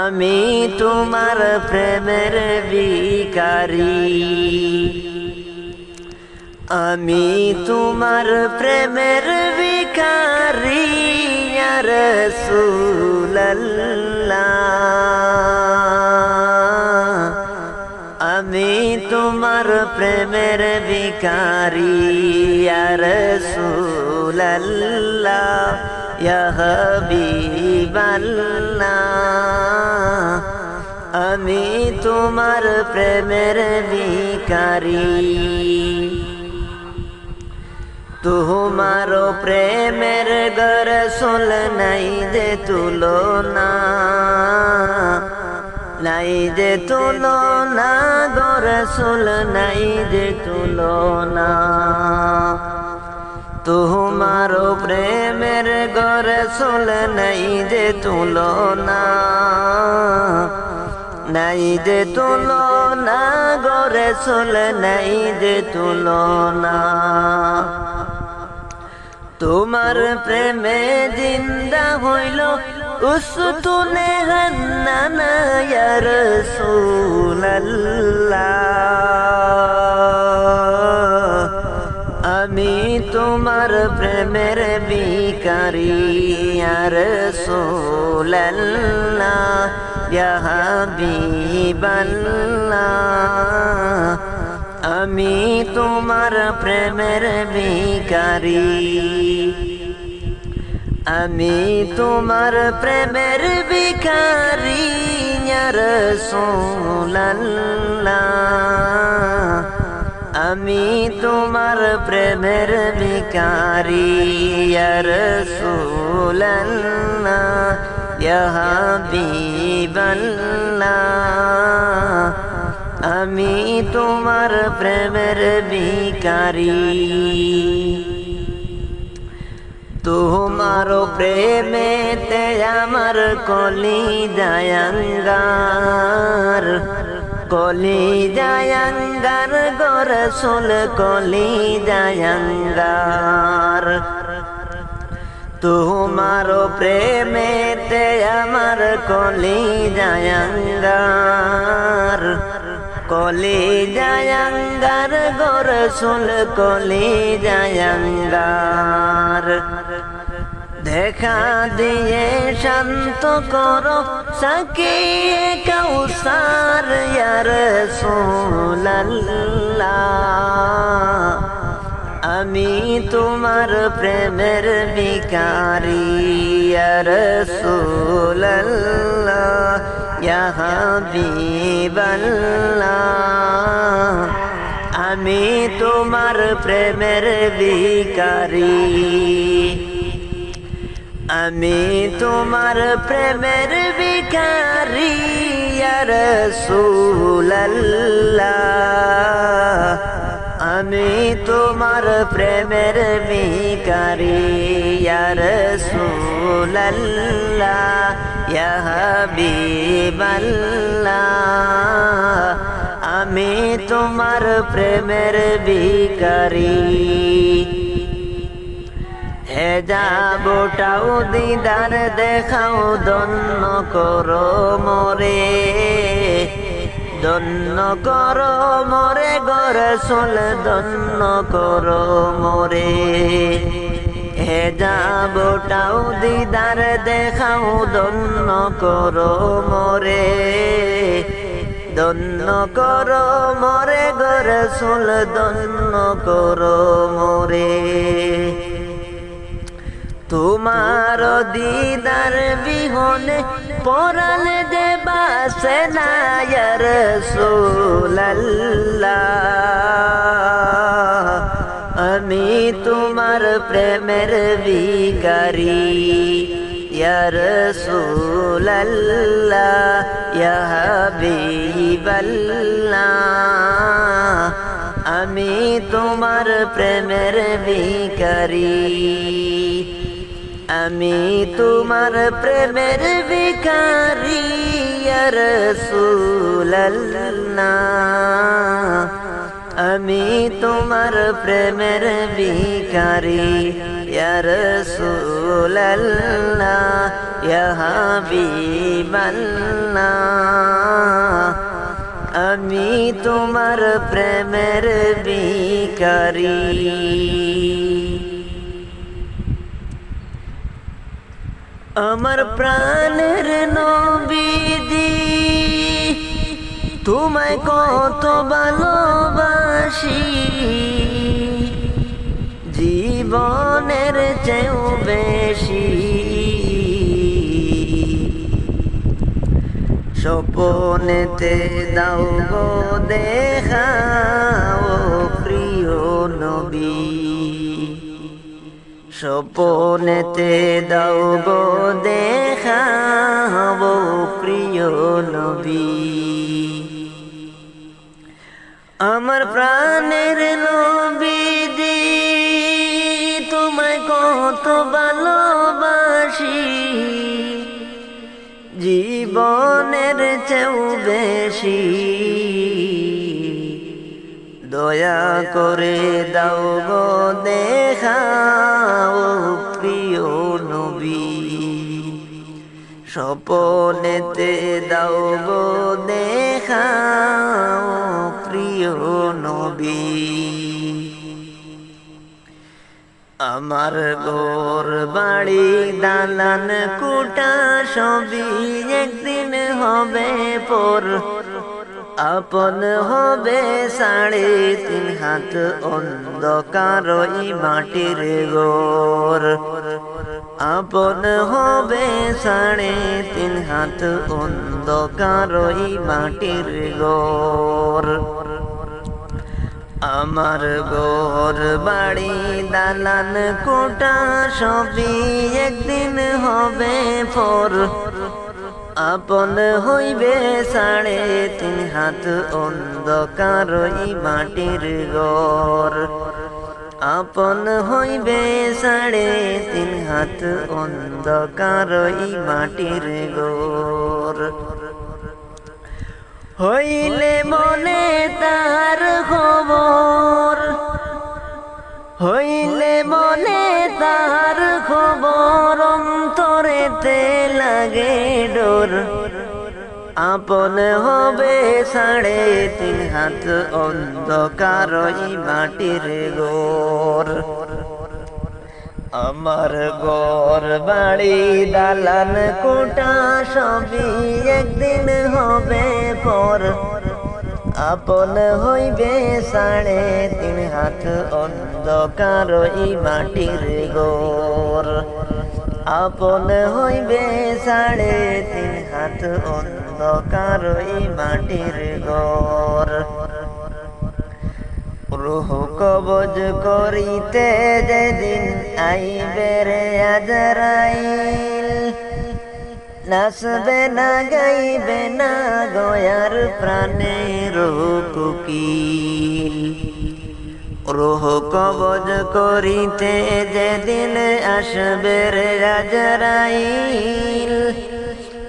আমি তোমার প্রেমের ভিখারি আমি তোমার প্রেমের ভিখারি ইয়া রাসূলুল্লাহ আমি তোমার প্রেমের ভিখারি ইয়া রাসূলুল্লাহ ইয়া হাবিবাল্লাহ আমি তোমার প্রেমের ভিখারি তোমার প্রেমের গরসুল নাই যে তুলনা নাই যে তুলনা গরসুল নাই যে তুলনা তোমার প্রেমের গরসুল নাই যে তুলনা নাই যে তুলনা গরসুল নাই যে তুলনা তোমার প্রেমে জিন্দা হইল উস্তুনে হান্নানা ইয়া রাসূলুল্লাহ আমি তোমার প্রেমের ভিখারি ইয়া রাসূলুল্লাহ ইয়া হাবিবাল্লাহ আমি তোমার প্রেমের ভিখারি আমি তোমার প্রেমের ভিখারি ইয়া রাসূলুল্লাহ আমি তোমার প্রেমের ভিখারি ইয়া রাসূলুল্লাহ ইয়া হাবিবাল্লাহ আমি তোমার প্রেমের ভিখারি তোমার প্রেমেতে আমার কলিজা আঙ্গার কলিজা আঙ্গার গো রাসূল কলিজা আঙ্গার তোমার প্রেমেতে আমার কলিজা আঙ্গার কলিজা আঙ্গার গো রাসূল কলিজা আঙ্গার দেখা দিয়ে শান্ত করো সাকিয়ে কাউসার ইয়া রাসূলুল্লাহ আমি তোমার প্রেমের ভিখারি ইয়া রাসূলুল্লাহ ইয়া হাবিবাল্লাহ আমি তোমার প্রেমের ভিখারি আমি তোমার প্রেমের ভিখারি ইয়া রাসূলুল্লাহ আমি তোমার প্রেমের ভিখারি ইয়া রাসূলুল্লাহ ইয়া হাবিবাল্লাহ আমি তোমার প্রেমের ভিখারি হে যাবোটাও দিদার দেখাও ধন্য করো মোরে ধন্য করো মোরে গো রাসূল ধন্য করো মোরে হে যাবোটাও দিদার দেখাও ধন্য করো মোরে ধন্য করো মোরে গো রাসূল ধন্য করো মোরে তোমার দিদার বিহনে পরাণ যে বাসে না ইয়া রাসূলুল্লাহ আমি তোমার প্রেমের ভিখারি ইয়া রাসূলুল্লাহ ইয়া হাবিবাল্লাহ আমি তোমার প্রেমের ভিখারি আমি তোমার প্রেমের ভিখারি ইয়া রাসূলুল্লাহ আমি তোমার প্রেমের ভিখারি ইয়া রাসূলুল্লাহ ইয়া হাবিবাল্লাহ আমি তোমার প্রেমের ভিখারি আমার প্রাণের নবীজি তোমায় কত ভালোবাসি জীবনের চেয়েও বেশি স্বপ্নেতে দাও গো দেখা ও প্রিয় নবী স্বপ্নেতে দাও গো দেখা ও প্রিয় নবী আমার প্রাণের নবীজি তোমায় কত ভালোবাসি জীবনের চেয়েও বেশি দয়া করে দাও গো দেখা ও প্রিয় নবী স্বপ্নেতে দাও গো দেখা ও প্রিয় নবী আমার ঘর বাড়ি দালান কোঠা সবই একদিন হবে পর আপন হবে 3.5 হাত অন্ধকার এই মাটির ঘর আপন হবে 3.5 হাত অন্ধকার এই মাটির ঘর আমার ঘর বাড়ি দালান কোঠা সবই একদিন হবে পর আপন হইবে 3.5 হাত অন্ধকার এই মাটির ঘর আপন হইবে 3.5 হাত অন্ধকার এই মাটির ঘর হইলে মনে তার খবর হইলে মনে তার খবর অন্তরেতে লাগে ডোর আপন হবে 3.5 হাত অন্ধকার এই মাটির ঘর আমার ঘর বাড়ি দালান কোঠা সবই একদিন হবে পর আপন হইবে 3.5 হাত অন্ধকার এই মাটির ঘর আপন হইবে 3.5 হাত অন্ধকার এই মাটির ঘর রূহ কবজ করিতে যেদিন আইবে রে আজরাইল নাচবে না গাইবে না গয়ার প্রাণের কোকিল রূহ কবজ করিতে যেদিন আসবে রে আজরাইল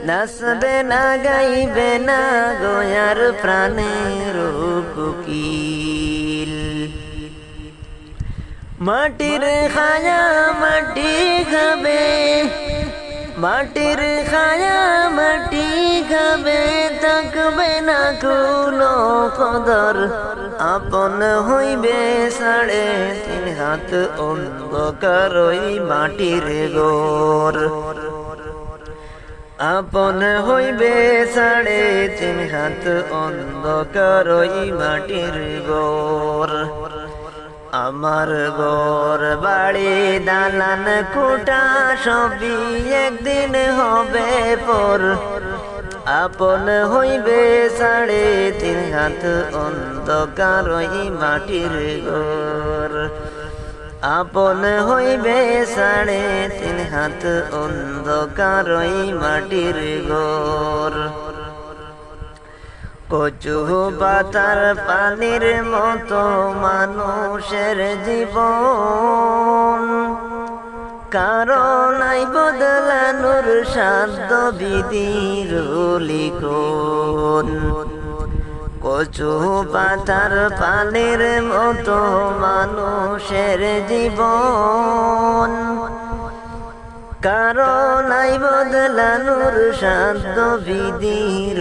নাচবে না গাইবে না গয়ার প্রাণের কোকিল মাটির খায়া মাটি খাবে মাটির খায়া মাটি খাবে থাকবে না কোনো কদর আপন হইবে 3.5 হাত অন্ধকার ওই মাটির ঘর আপন হইবে 3.5 হাত অন্ধকার ওই মাটির ঘর। আমার ঘর বাড়ি দালান কোঠা সবই একদিন হবে পর। আপন হইবে 3.5 হাত অন্ধকার ওই মাটির ঘর। আপন হইবে 3.5 হাত অন্ধকার ওই মাটির ঘর। কচু পাতার পানির মতো মানুষের জীবন, কারণ নাই বদলানোর সাধ্য বিধির লিখন। কচু পাতার পানির মতো মানুষের জীবন, কারণ নাই বদলানোর সাধ্য বিধির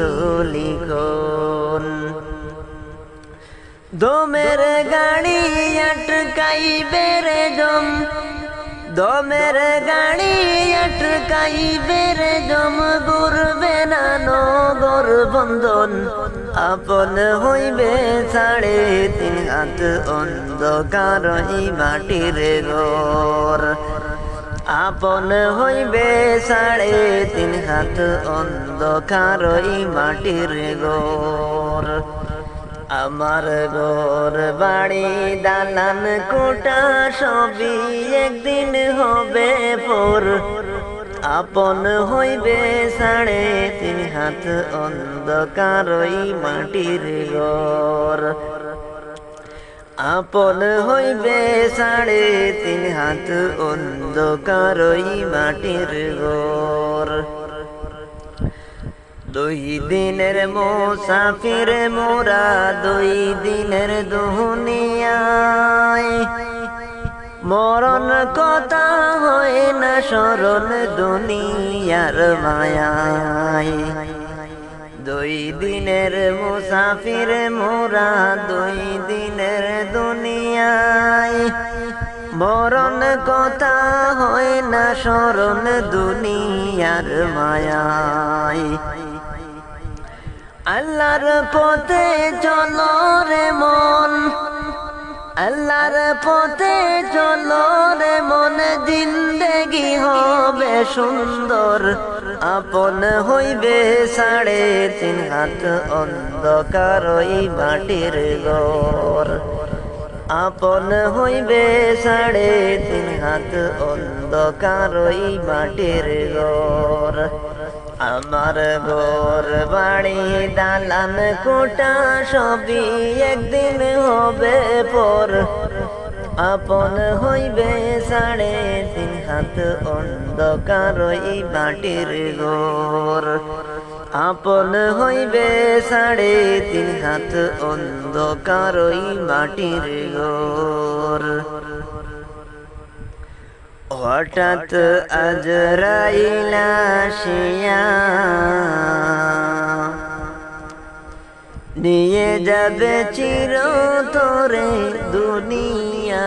লিখন। দমের গাড়ি আটকাইবে রে জম, দমের গাড়ি আটকাইবে রে জম, ঘুরবে না নগর বন্ধন। আপন হইবে 3.5 হাত অন্ধকার ওই মাটির ঘর। আপন হইবে 3.5 হাত অন্ধকার ওই মাটির ঘর। আমার ঘর বাড়ি দালান কোঠা সবই একদিন হবে পর। আপন হইবে 3.5 হাত অন্ধকার ওই মাটির ঘর। আপন হইবে 3.5 হাত অন্ধকার ওই মাটির ঘর। 2 দিনের মুসাফির মোরা 2 দিনের দুনিয়ায়, মরণ কথা হয় না স্মরণ দুনিয়ার মায়ায়। 2 দিনের মুসাফির মোরা 2 দিনের দুনিয়ায়, মরণ কথা হয় না স্মরণ দুনিয়ার মায়ায়। আল্লাহর পথে চলো রে মন, আল্লাহর পথে চলো রে মন, জিন্দেগি হবে সুন্দর। আপন হইবে 3.5 হাত অন্ধকার ওই মাটির ঘর। আপন হইবে 3.5 হাত অন্ধকার ওই মাটির ঘর। আমার ঘর বাড়ি দালান কোঠা সবই একদিন হবে পর। আপন হইবে 3.5 হাত অন্ধকার ওই মাটির ঘর। আপন হইবে 3.5 হাত অন্ধকার ওই মাটির ঘর। হঠাৎ আজরাইল আসিয়া নিয়ে যাবে চিরতরে দুনিয়া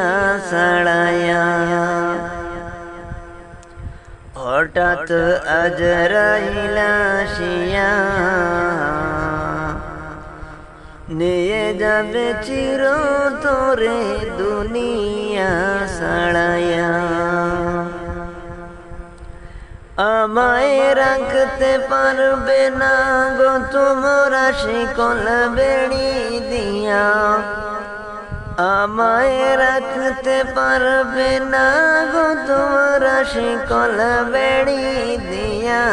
ছাড়ায়া। হঠাৎ আজরাইল আসিয়া নিয়ে যাবে চিরতরে দুনিয়া ছাড়ায়া। আমায় রাখতে পারবে না গো তোমরা শিকল বেড়ি দিয়া, আমায় রাখতে পারবে না গো তোমরা শিকল বেড়ি দিয়া।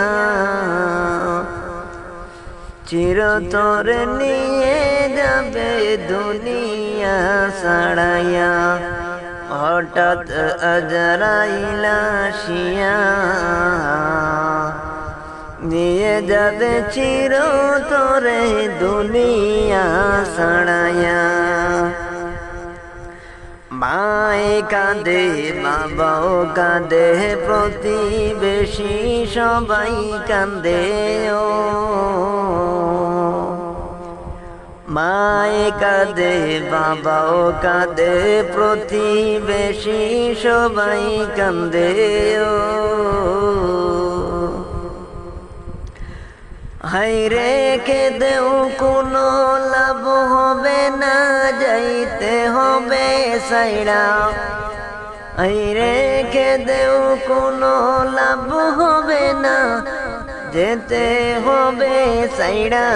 চিরতরে নিয়ে যাবে দুনিয়া ছাড়াইয়া। হঠাৎ আজরাইল আসিয়া নিয়ে যাবে চিরতরে দুনিয়া ছাড়াইয়া। মায়ে কাঁদে মা বাও কাঁদে প্রতিবেশী সবাই কাঁদে ও। মায়ে কাঁদে বাবাও কাঁদে প্রতিবেশী সবাই কাঁদে ও। হাইরে কেঁদেও কোনো লাভ হবে না, যাইতে হবে সাইড়া। হাইরে কেঁদেও কোনো লাভ হবে না, যেতে হবে সাইড়া।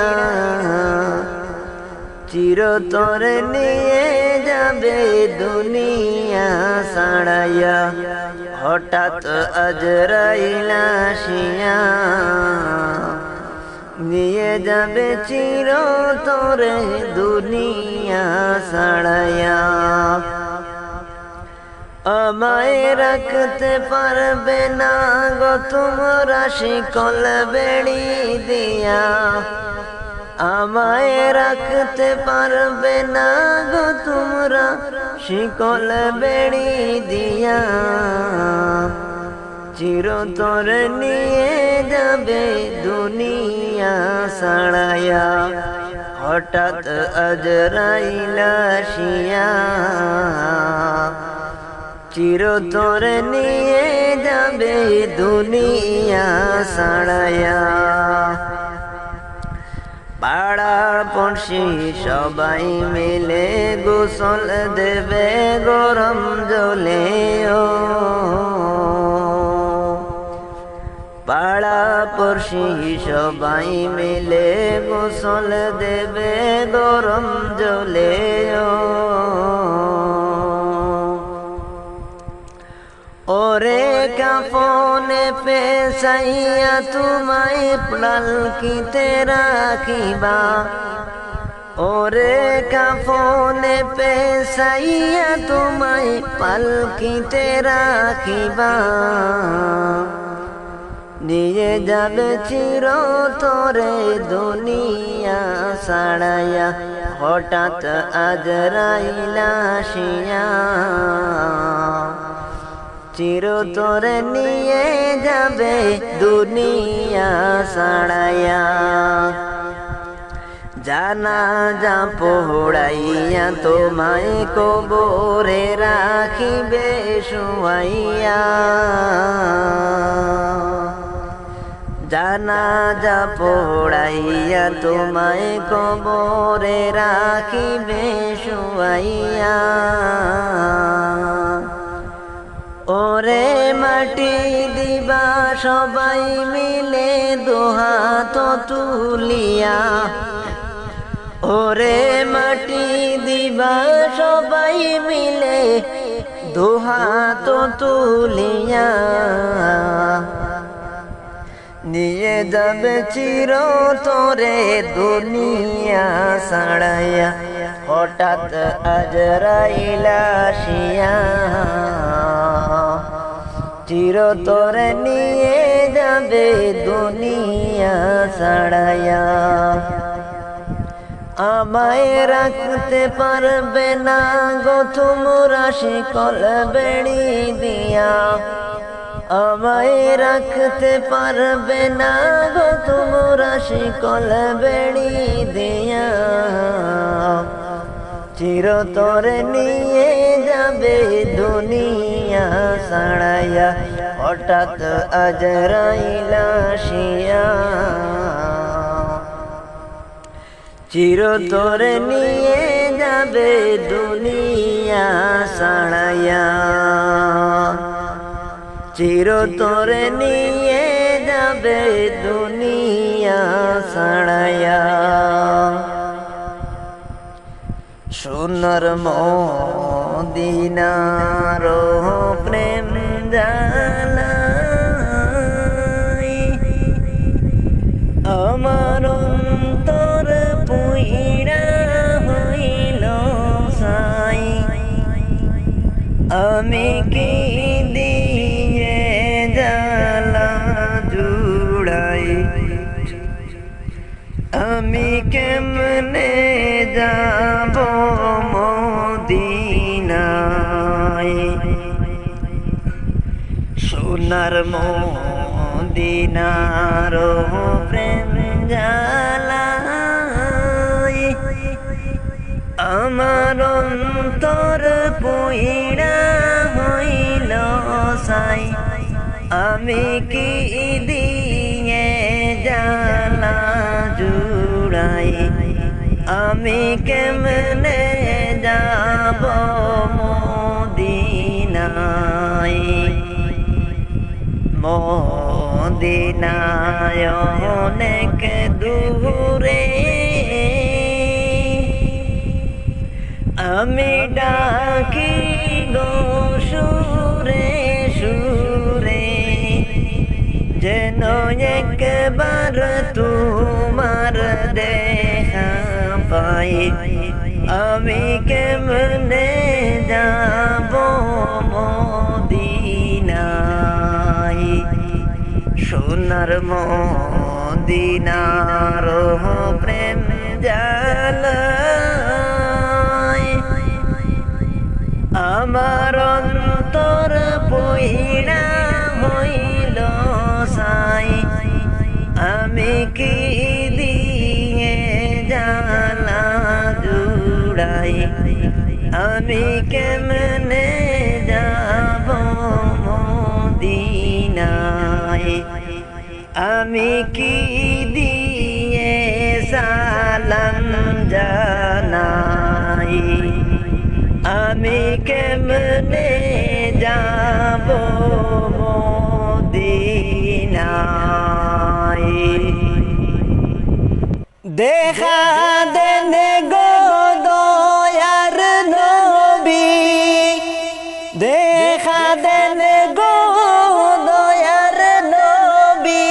চিরতরে নিয়ে যাবে দুনিয়া ছাড়াইয়া, হঠাৎ আজরাইল আসিয়া নিয়ে যাবে চিরতরে দুনিয়া ছাড়াইয়া। আমায় রাখতে পারবে না গো তোমরা শিকল বেড়ি দিয়া, আমায় রাখতে পারবে না গো তোমরা শিকল বেড়ি দিয়া। চিরতরে নিয়ে যাবে দুনিয়া ছাড়াইয়া, হঠাৎ আজরাইল আসিয়া চিরতরে নিয়ে যাবে দুনিয়া ছাড়াইয়া। পাড়ার পড়শি সবাই মিলে গোসল দেবে গরম জলে ও, পাড়া পড়শি সবাই মিলে গোসল দেবে গরম জলে ও। ওরে কাফনে পেশাইয়া তোমায় পালকিতে রাখিবা, ওরে কাফনে পেশাইয়া তোমায় পালকিতে রাখিবা। নিয়ে যাবে চিরতরে দুনিয়া ছাড়াইয়া, হঠাৎ আজরাইল আসিয়া চিরতরে নিয়ে যাবে দুনিয়া ছাড়াইয়া। জানাজা পড়াইয়া তোমায় কবরে রাখিবে শুয়াইয়া, জানাজা পড়াইয়া তোমায় কবরে রাখিবে শুয়াইয়া। ওরে মাটি দিবা সবাই মিলে দুহাত তুলিয়া, ওরে মাটি দিবা সবাই মিলে দুহাত তুলিয়া। নিয়ে যাবে চিরতরে দুনিয়া ছাড়াইয়া, হঠাৎ আজরাইল আসিয়া চিরতরে নিয়ে যাবে দুনিয়া ছাড়াইয়া। আমায় রাখতে পারবে না গো তোমরা শিকল বেড়ি দিয়া, আমায় রাখতে পারবে না গো তোমরা শিকল বেড়ি দিয়া। চিরতরে নিয়ে যাবে দুনিয়া ছাড়াইয়া, হঠাৎ আজরাইল আসিয়া চিরতরে নিয়ে যাবে দুনিয়া ছাড়াইয়া। চিরতরে নিয়ে যাবে দুনিয়া ছাড়াইয়া। সোনার মদিনার প্রেম জালাই, আমার অন্তর পুইড়া হইল সাই। আমি কি দিয়ে জ্বালা জুড়াই, আমি কেমনে যাব মদিনায়। সোনার মদিনার প্রেম জালাই, আমার অন্তর পুইড়া হইল সাই। আমি কি দিয়ে জ্বালা আমি কেমনে যাব মদিনায় মদিনায় অনেক দূরে আমি ডাকি গো সুরে সুরে যেন একবার তোমার দেখা পাই আমি কেমনে যাব মদিনায় সোনার মদিনার প্রেম জালায় আমার অন্তর পইড়া হইল সাই আমি কি দিয়ে জালা জুড়াই আমি কেমনে যাব মদিনায় আমি কি দিয়ে সালাম জানাই আমি কেমনে যাব মদিনায় দেখা দেন গো দয়ার নবী দেখা দেন গো দয়ার নবী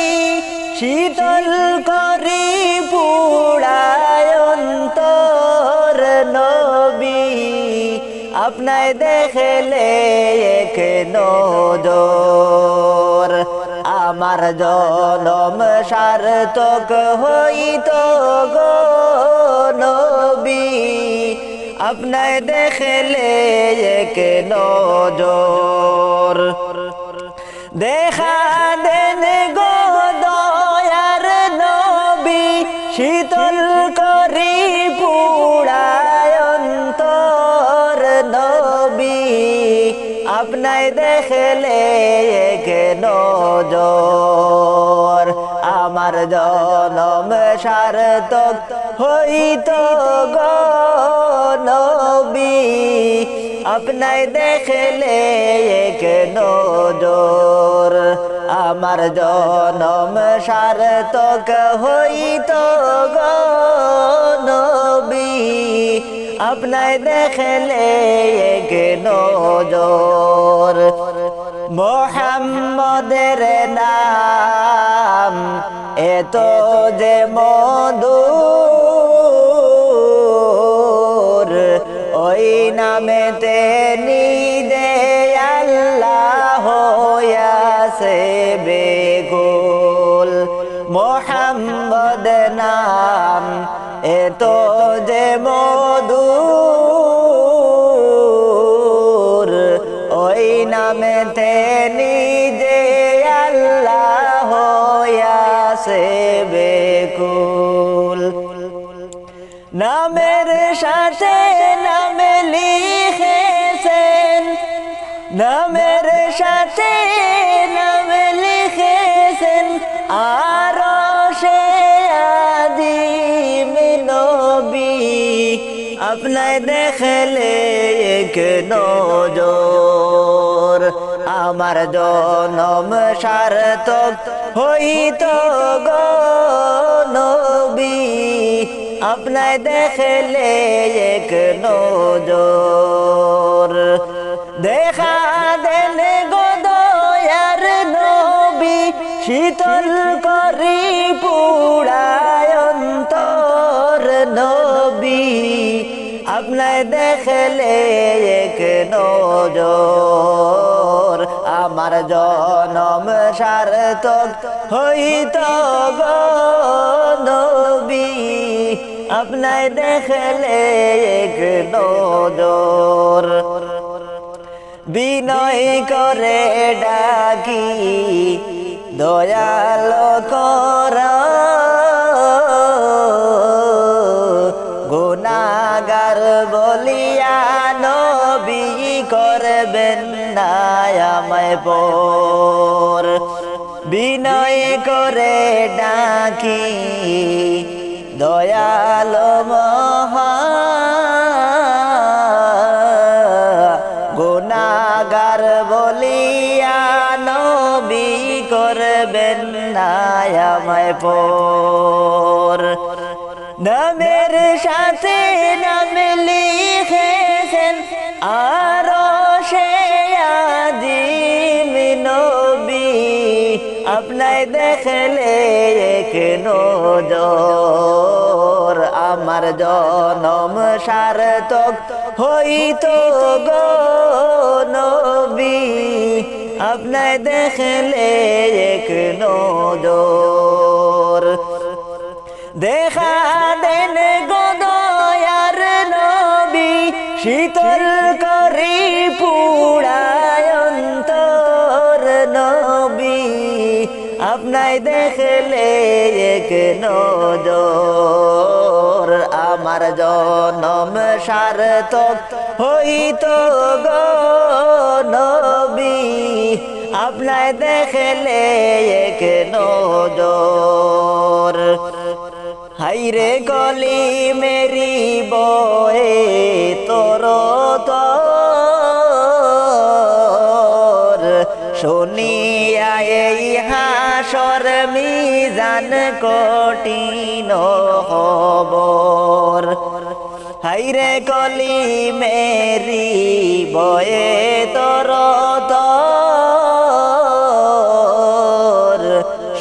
শীতল করি পুড়ায় অন্তর নবী আপনায় দেখলে এক নজর আমার জনম সার্থক হইত গো নবী আপনায় দেখলে এক নজর দেখা দেন গো দয়ার নবী শীতল করি পুড়ায় অন্তর নবী আপনায় দেখলে এক নজর আমার জনম সার্থক হইত গো নবী আপনায় দেখলে এক নজর আমার জনম সার্থক হইত গো নবী আপনায় দেখলে এক নজর মুহাম্মদের নাম এত যে মধুর ওই নামেতে নিজে আল্লাহ হইয়াছে বেকুল মুহাম্মদ নাম এত যে মধুর ওই নামেতে নিজে আল্লাহ হইয়াছে বেকুল নামের সাথে নাম লিখেছেন নামের সাথে নাম লিখেছেন আর সে আদিম নবী আপনায় দেখলে এক নজর আমার জনম সার্থক হইত গো নবী আপনায় দেখলে এক নজর দেখা দেন গো দয়ার নবী শীতল করি পুড়ায় অন্তর নবী আপনায় দেখলে এক নজর আমার জনম সার্থক হইত গো নবী আপনায় দেখলে এক নজর বিনয় করে ডাকি দয়াল কর গুনাহগার বলিয়া নবী করবেন না আমায় পর বিনয় করে ডাকি দয়াল আমায় পর নামের সাথে নাম লিখেছেন আরশে আজিম নবী আপনায় দেখলে এক নজর আমার জনম সার্থক হইতো গো নবী আপনায় দেখলে এক নজর দেখা দেন গো দয়ার নবী শীতল করি পুড়ায় অন্তর নবী আপনায় দেখলে এক নজর আমার জনম সার্থক হইতো গো নবী আপনায় দেখলে এক নজর হাইরে গলি মেরি বয়ে তোর তর শুনিয়া এই হাসর মিজান কঠিন খবর হাইরে গলি মেরি বয়ে তোর তর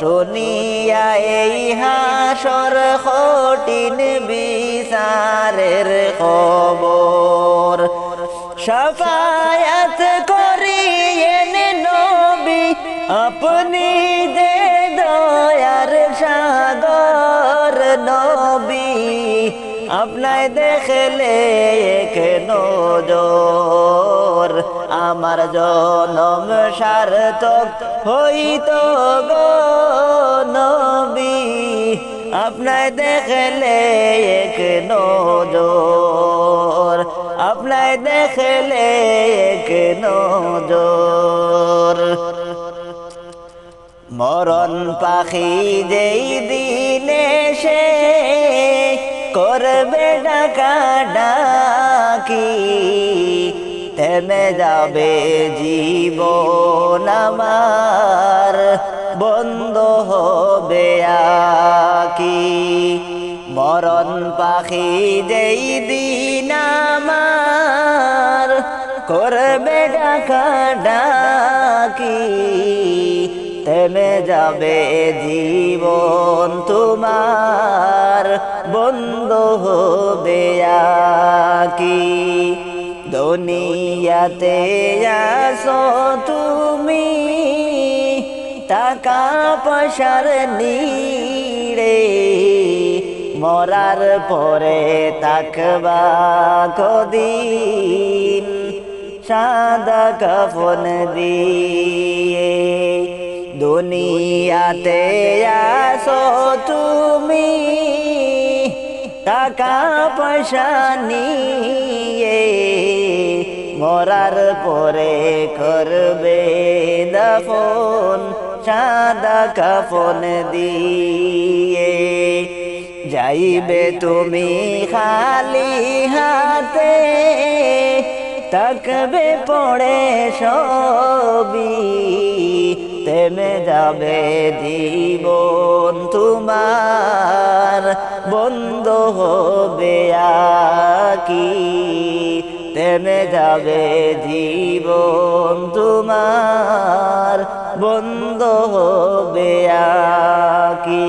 শুনিয়া এই হাসর কঠিন বিচারের খবর শাফায়াত করিয়েন নবী আপনি যে দয়ার সাগর নবী আপনায় দেখলে এক নজর আমার জনম সার্থক হইতো গো নবী আপনায় দেখলে এক নজর আপনায় দেখলে এক নজর মরণ পাখি যেই দিনে সে করবে ডাকা ডাকি থেমে যাবে জীবন আমার বন্ধ হবে আকি মরণ পাখি যেই দিন আমার করবে ডাকা ডাকি থেমে যাবে জীবন তোমার বন্ধ হবে আকি দুনিয়াতে আসো তুমি টাকা পয়সার নিড়ে মরার পরে তাকবা কদিন সাদা কাফন দিয়ে দুনিয়াতে আসো তুমি টাকা পয়সা নিয়ে মরার পরে করবে দাফন সাদা কাফন দিয়ে যাইবে তুমি খালি হাতে তাকবে পড়ে সবই থেমে যাবে জীবন তোমার বন্ধ হবে আকি থেমে যাবে জীবন তোমার বন্ধ হবে আকি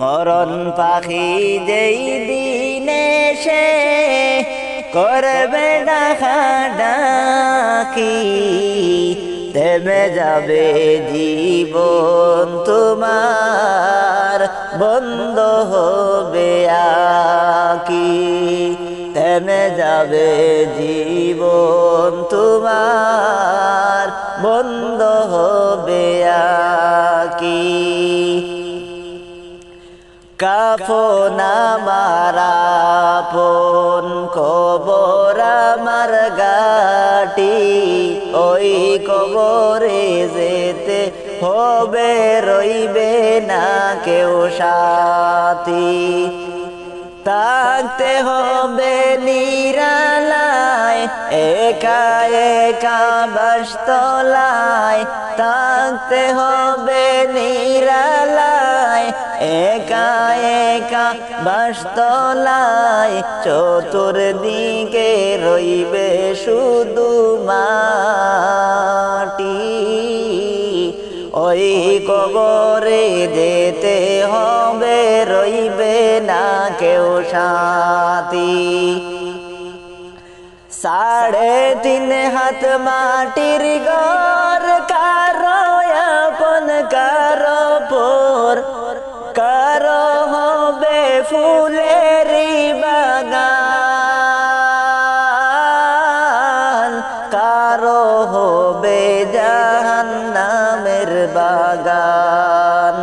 মরণ পাখি যেই দিনে সে করবে ডাকা ডাকি থেমে যাবে জীবন তোমার বন্ধ হবে আকি থেমে যাবে জীবন তোমার বন্ধ হবে আকি কাফন আমার আপন কবর আমার গাটি ওই কবরে যেতে হবে রইবে না কেউ সাথী থাকতে হবে নিরালায় একা একা বাসতলায় থাকতে হবে নিরালায় একা একা বাসতলায় চতুর্দিকে রইবে শুধু মাটি ওই কবরে যেতে হবে রইবে না কেউ সাথী 3.5 হাত মাটির ঘর কারো আপন কারো পর কারো হবে ফুলেরি বাগান কারো হবে জাহান্নামের বাগান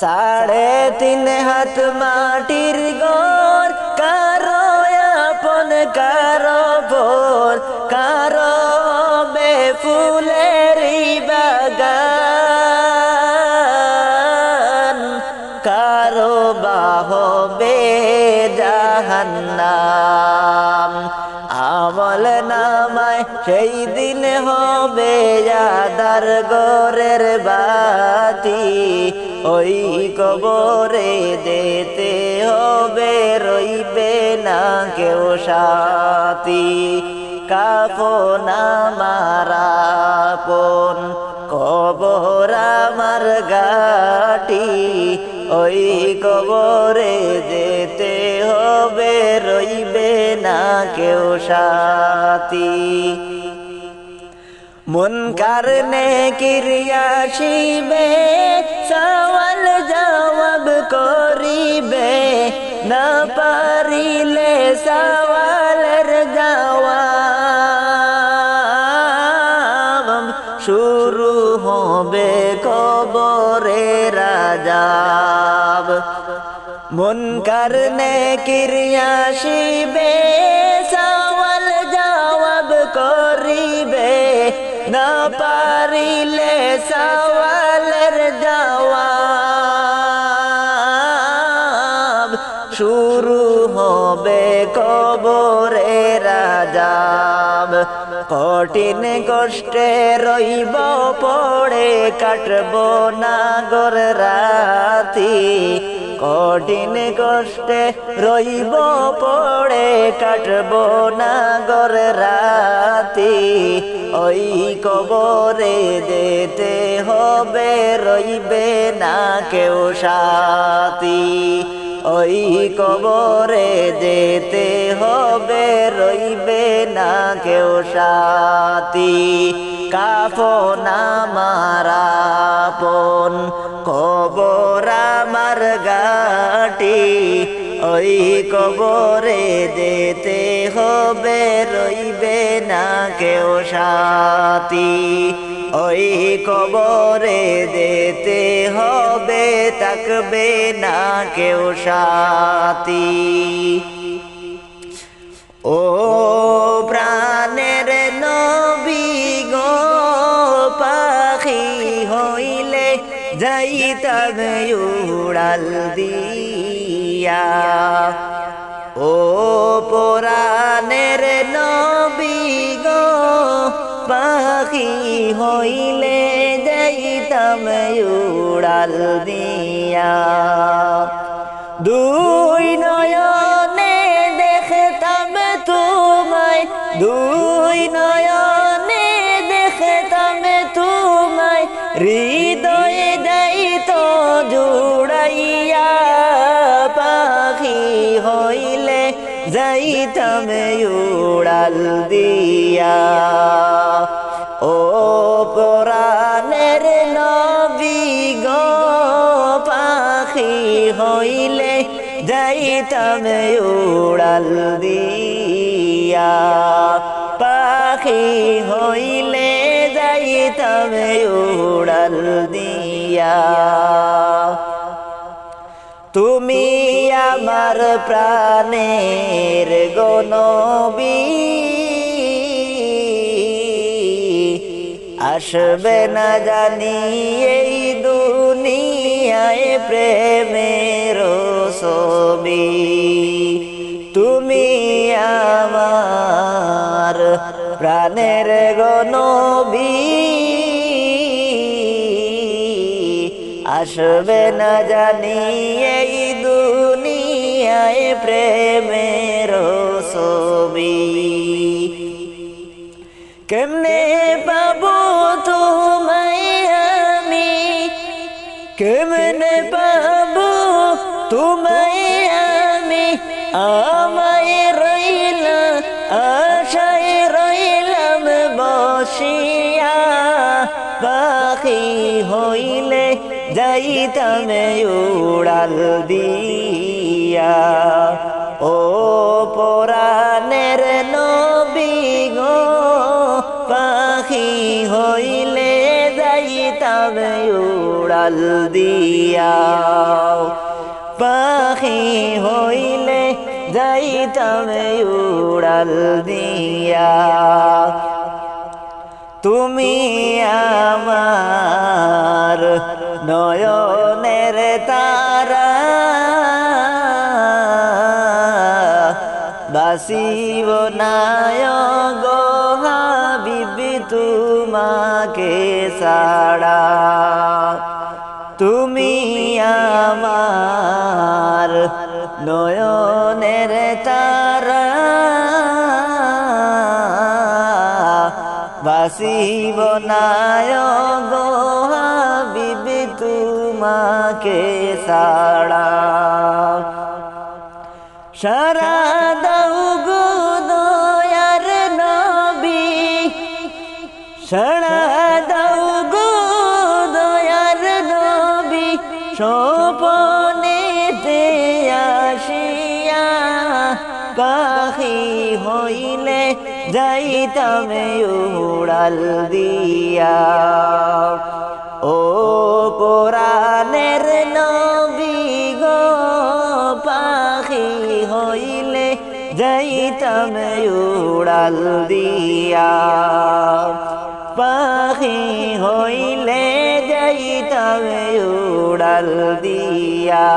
3.5 হাত মাটির ঘর কারো আপন কারো পর কারো হবে ফুলেরি বাগান কারো বা হবে জাহান্নাম আমল নামায় সেই দিন হবে আধার ঘরের বাতি ওই কবরে যেতে হবে রইবে না কেউ সাথী কাফন আমার আপন কবর আমার ঘাটি ওই কবরে যেতে হবে রইবে না কেউ সাথী মুনকার নেকির আসিবে সওয়াল জবাব করিবে না পারিলে সওয়ালের জবাব শুরু হবে কবরের আযাব মুনকার নেকির আসিবে সওয়াল জবাব করিবে না পারিলে সওয়ালের জবাব শুরু হবে কবরের আযাব কঠিন কষ্টে রইব পড়ে কাটব না গর রাতি কঠিন কষ্টে রইব পড়ে কাটব না গর রাতি ওই কবরে যেতে হবে রইবে না কেউ সাথী ওই কবরে যেতে হবে রইবে না কেউ সাথী কাফন আমার আপন কবর আমার ঘাটি ওই কবরে যেতে হবে রইবে না কেউ সাথী ওই কবরে যেতে হবে থাকবে না কেউ সাথী ও প্রাণের নবী গো পাখি হইলে যাইতাম উড়াল দিয়া ও পুরাণের নবী গো পাখি হইলে যাইতাম উড়াল দিয়া দুই নয়নে দেখতাম তোমায় দুই নয়নে দেখতাম তোমায় হৃদয়ে যাইত জুড়াইয়া পাখি হইলে যাইতাম উড়াল দিয়া ও পুরাণের নবী গো পাখি হইলে যাইতাম উড়াল দিয়া পাখি হইলে যাইতাম উড়াল দিয়া তুমি আমার প্রাণের গো নবী আসবে না জানি এই দুনিয়ায় প্রেমের ছবি তুমি আমার প্রাণের গো নবী আসবে না জানি এই দুনিয়ায় প্রেমের ছবি কেমনে পাবো তোমায় আমি কেমনে পাবো তোমায় আমি আমায় রইলা আশায় রইলাম বসিয়া পাখি হইলে যাইতাম উড়াল দিয়া ও পরাণের নবী গো পাখি হইলে যাইতাম উড়াল দিয়া পাখি হইলে যাইতাম উড়াল দিয়া তুমি আমার নয়নের তারা বাসিব নায় গো হাবিবি তোমাকে ছাড়া তুমি আমার নয়নের তারা বাসিব নায় গো হাবিবি তোমাকে ছাড়া সারা দাও গো দয়ার নবী সারা দাও গো দয়ার নবী স্বপনেতে আসিয়া পাখি হইলে যাইতাম উড়াল দিয়া ও পরাণের নবী গো পাখি হইলে যাইতাম উড়াল দিয়া পাখি হইলে যাইতাম উড়াল দিয়া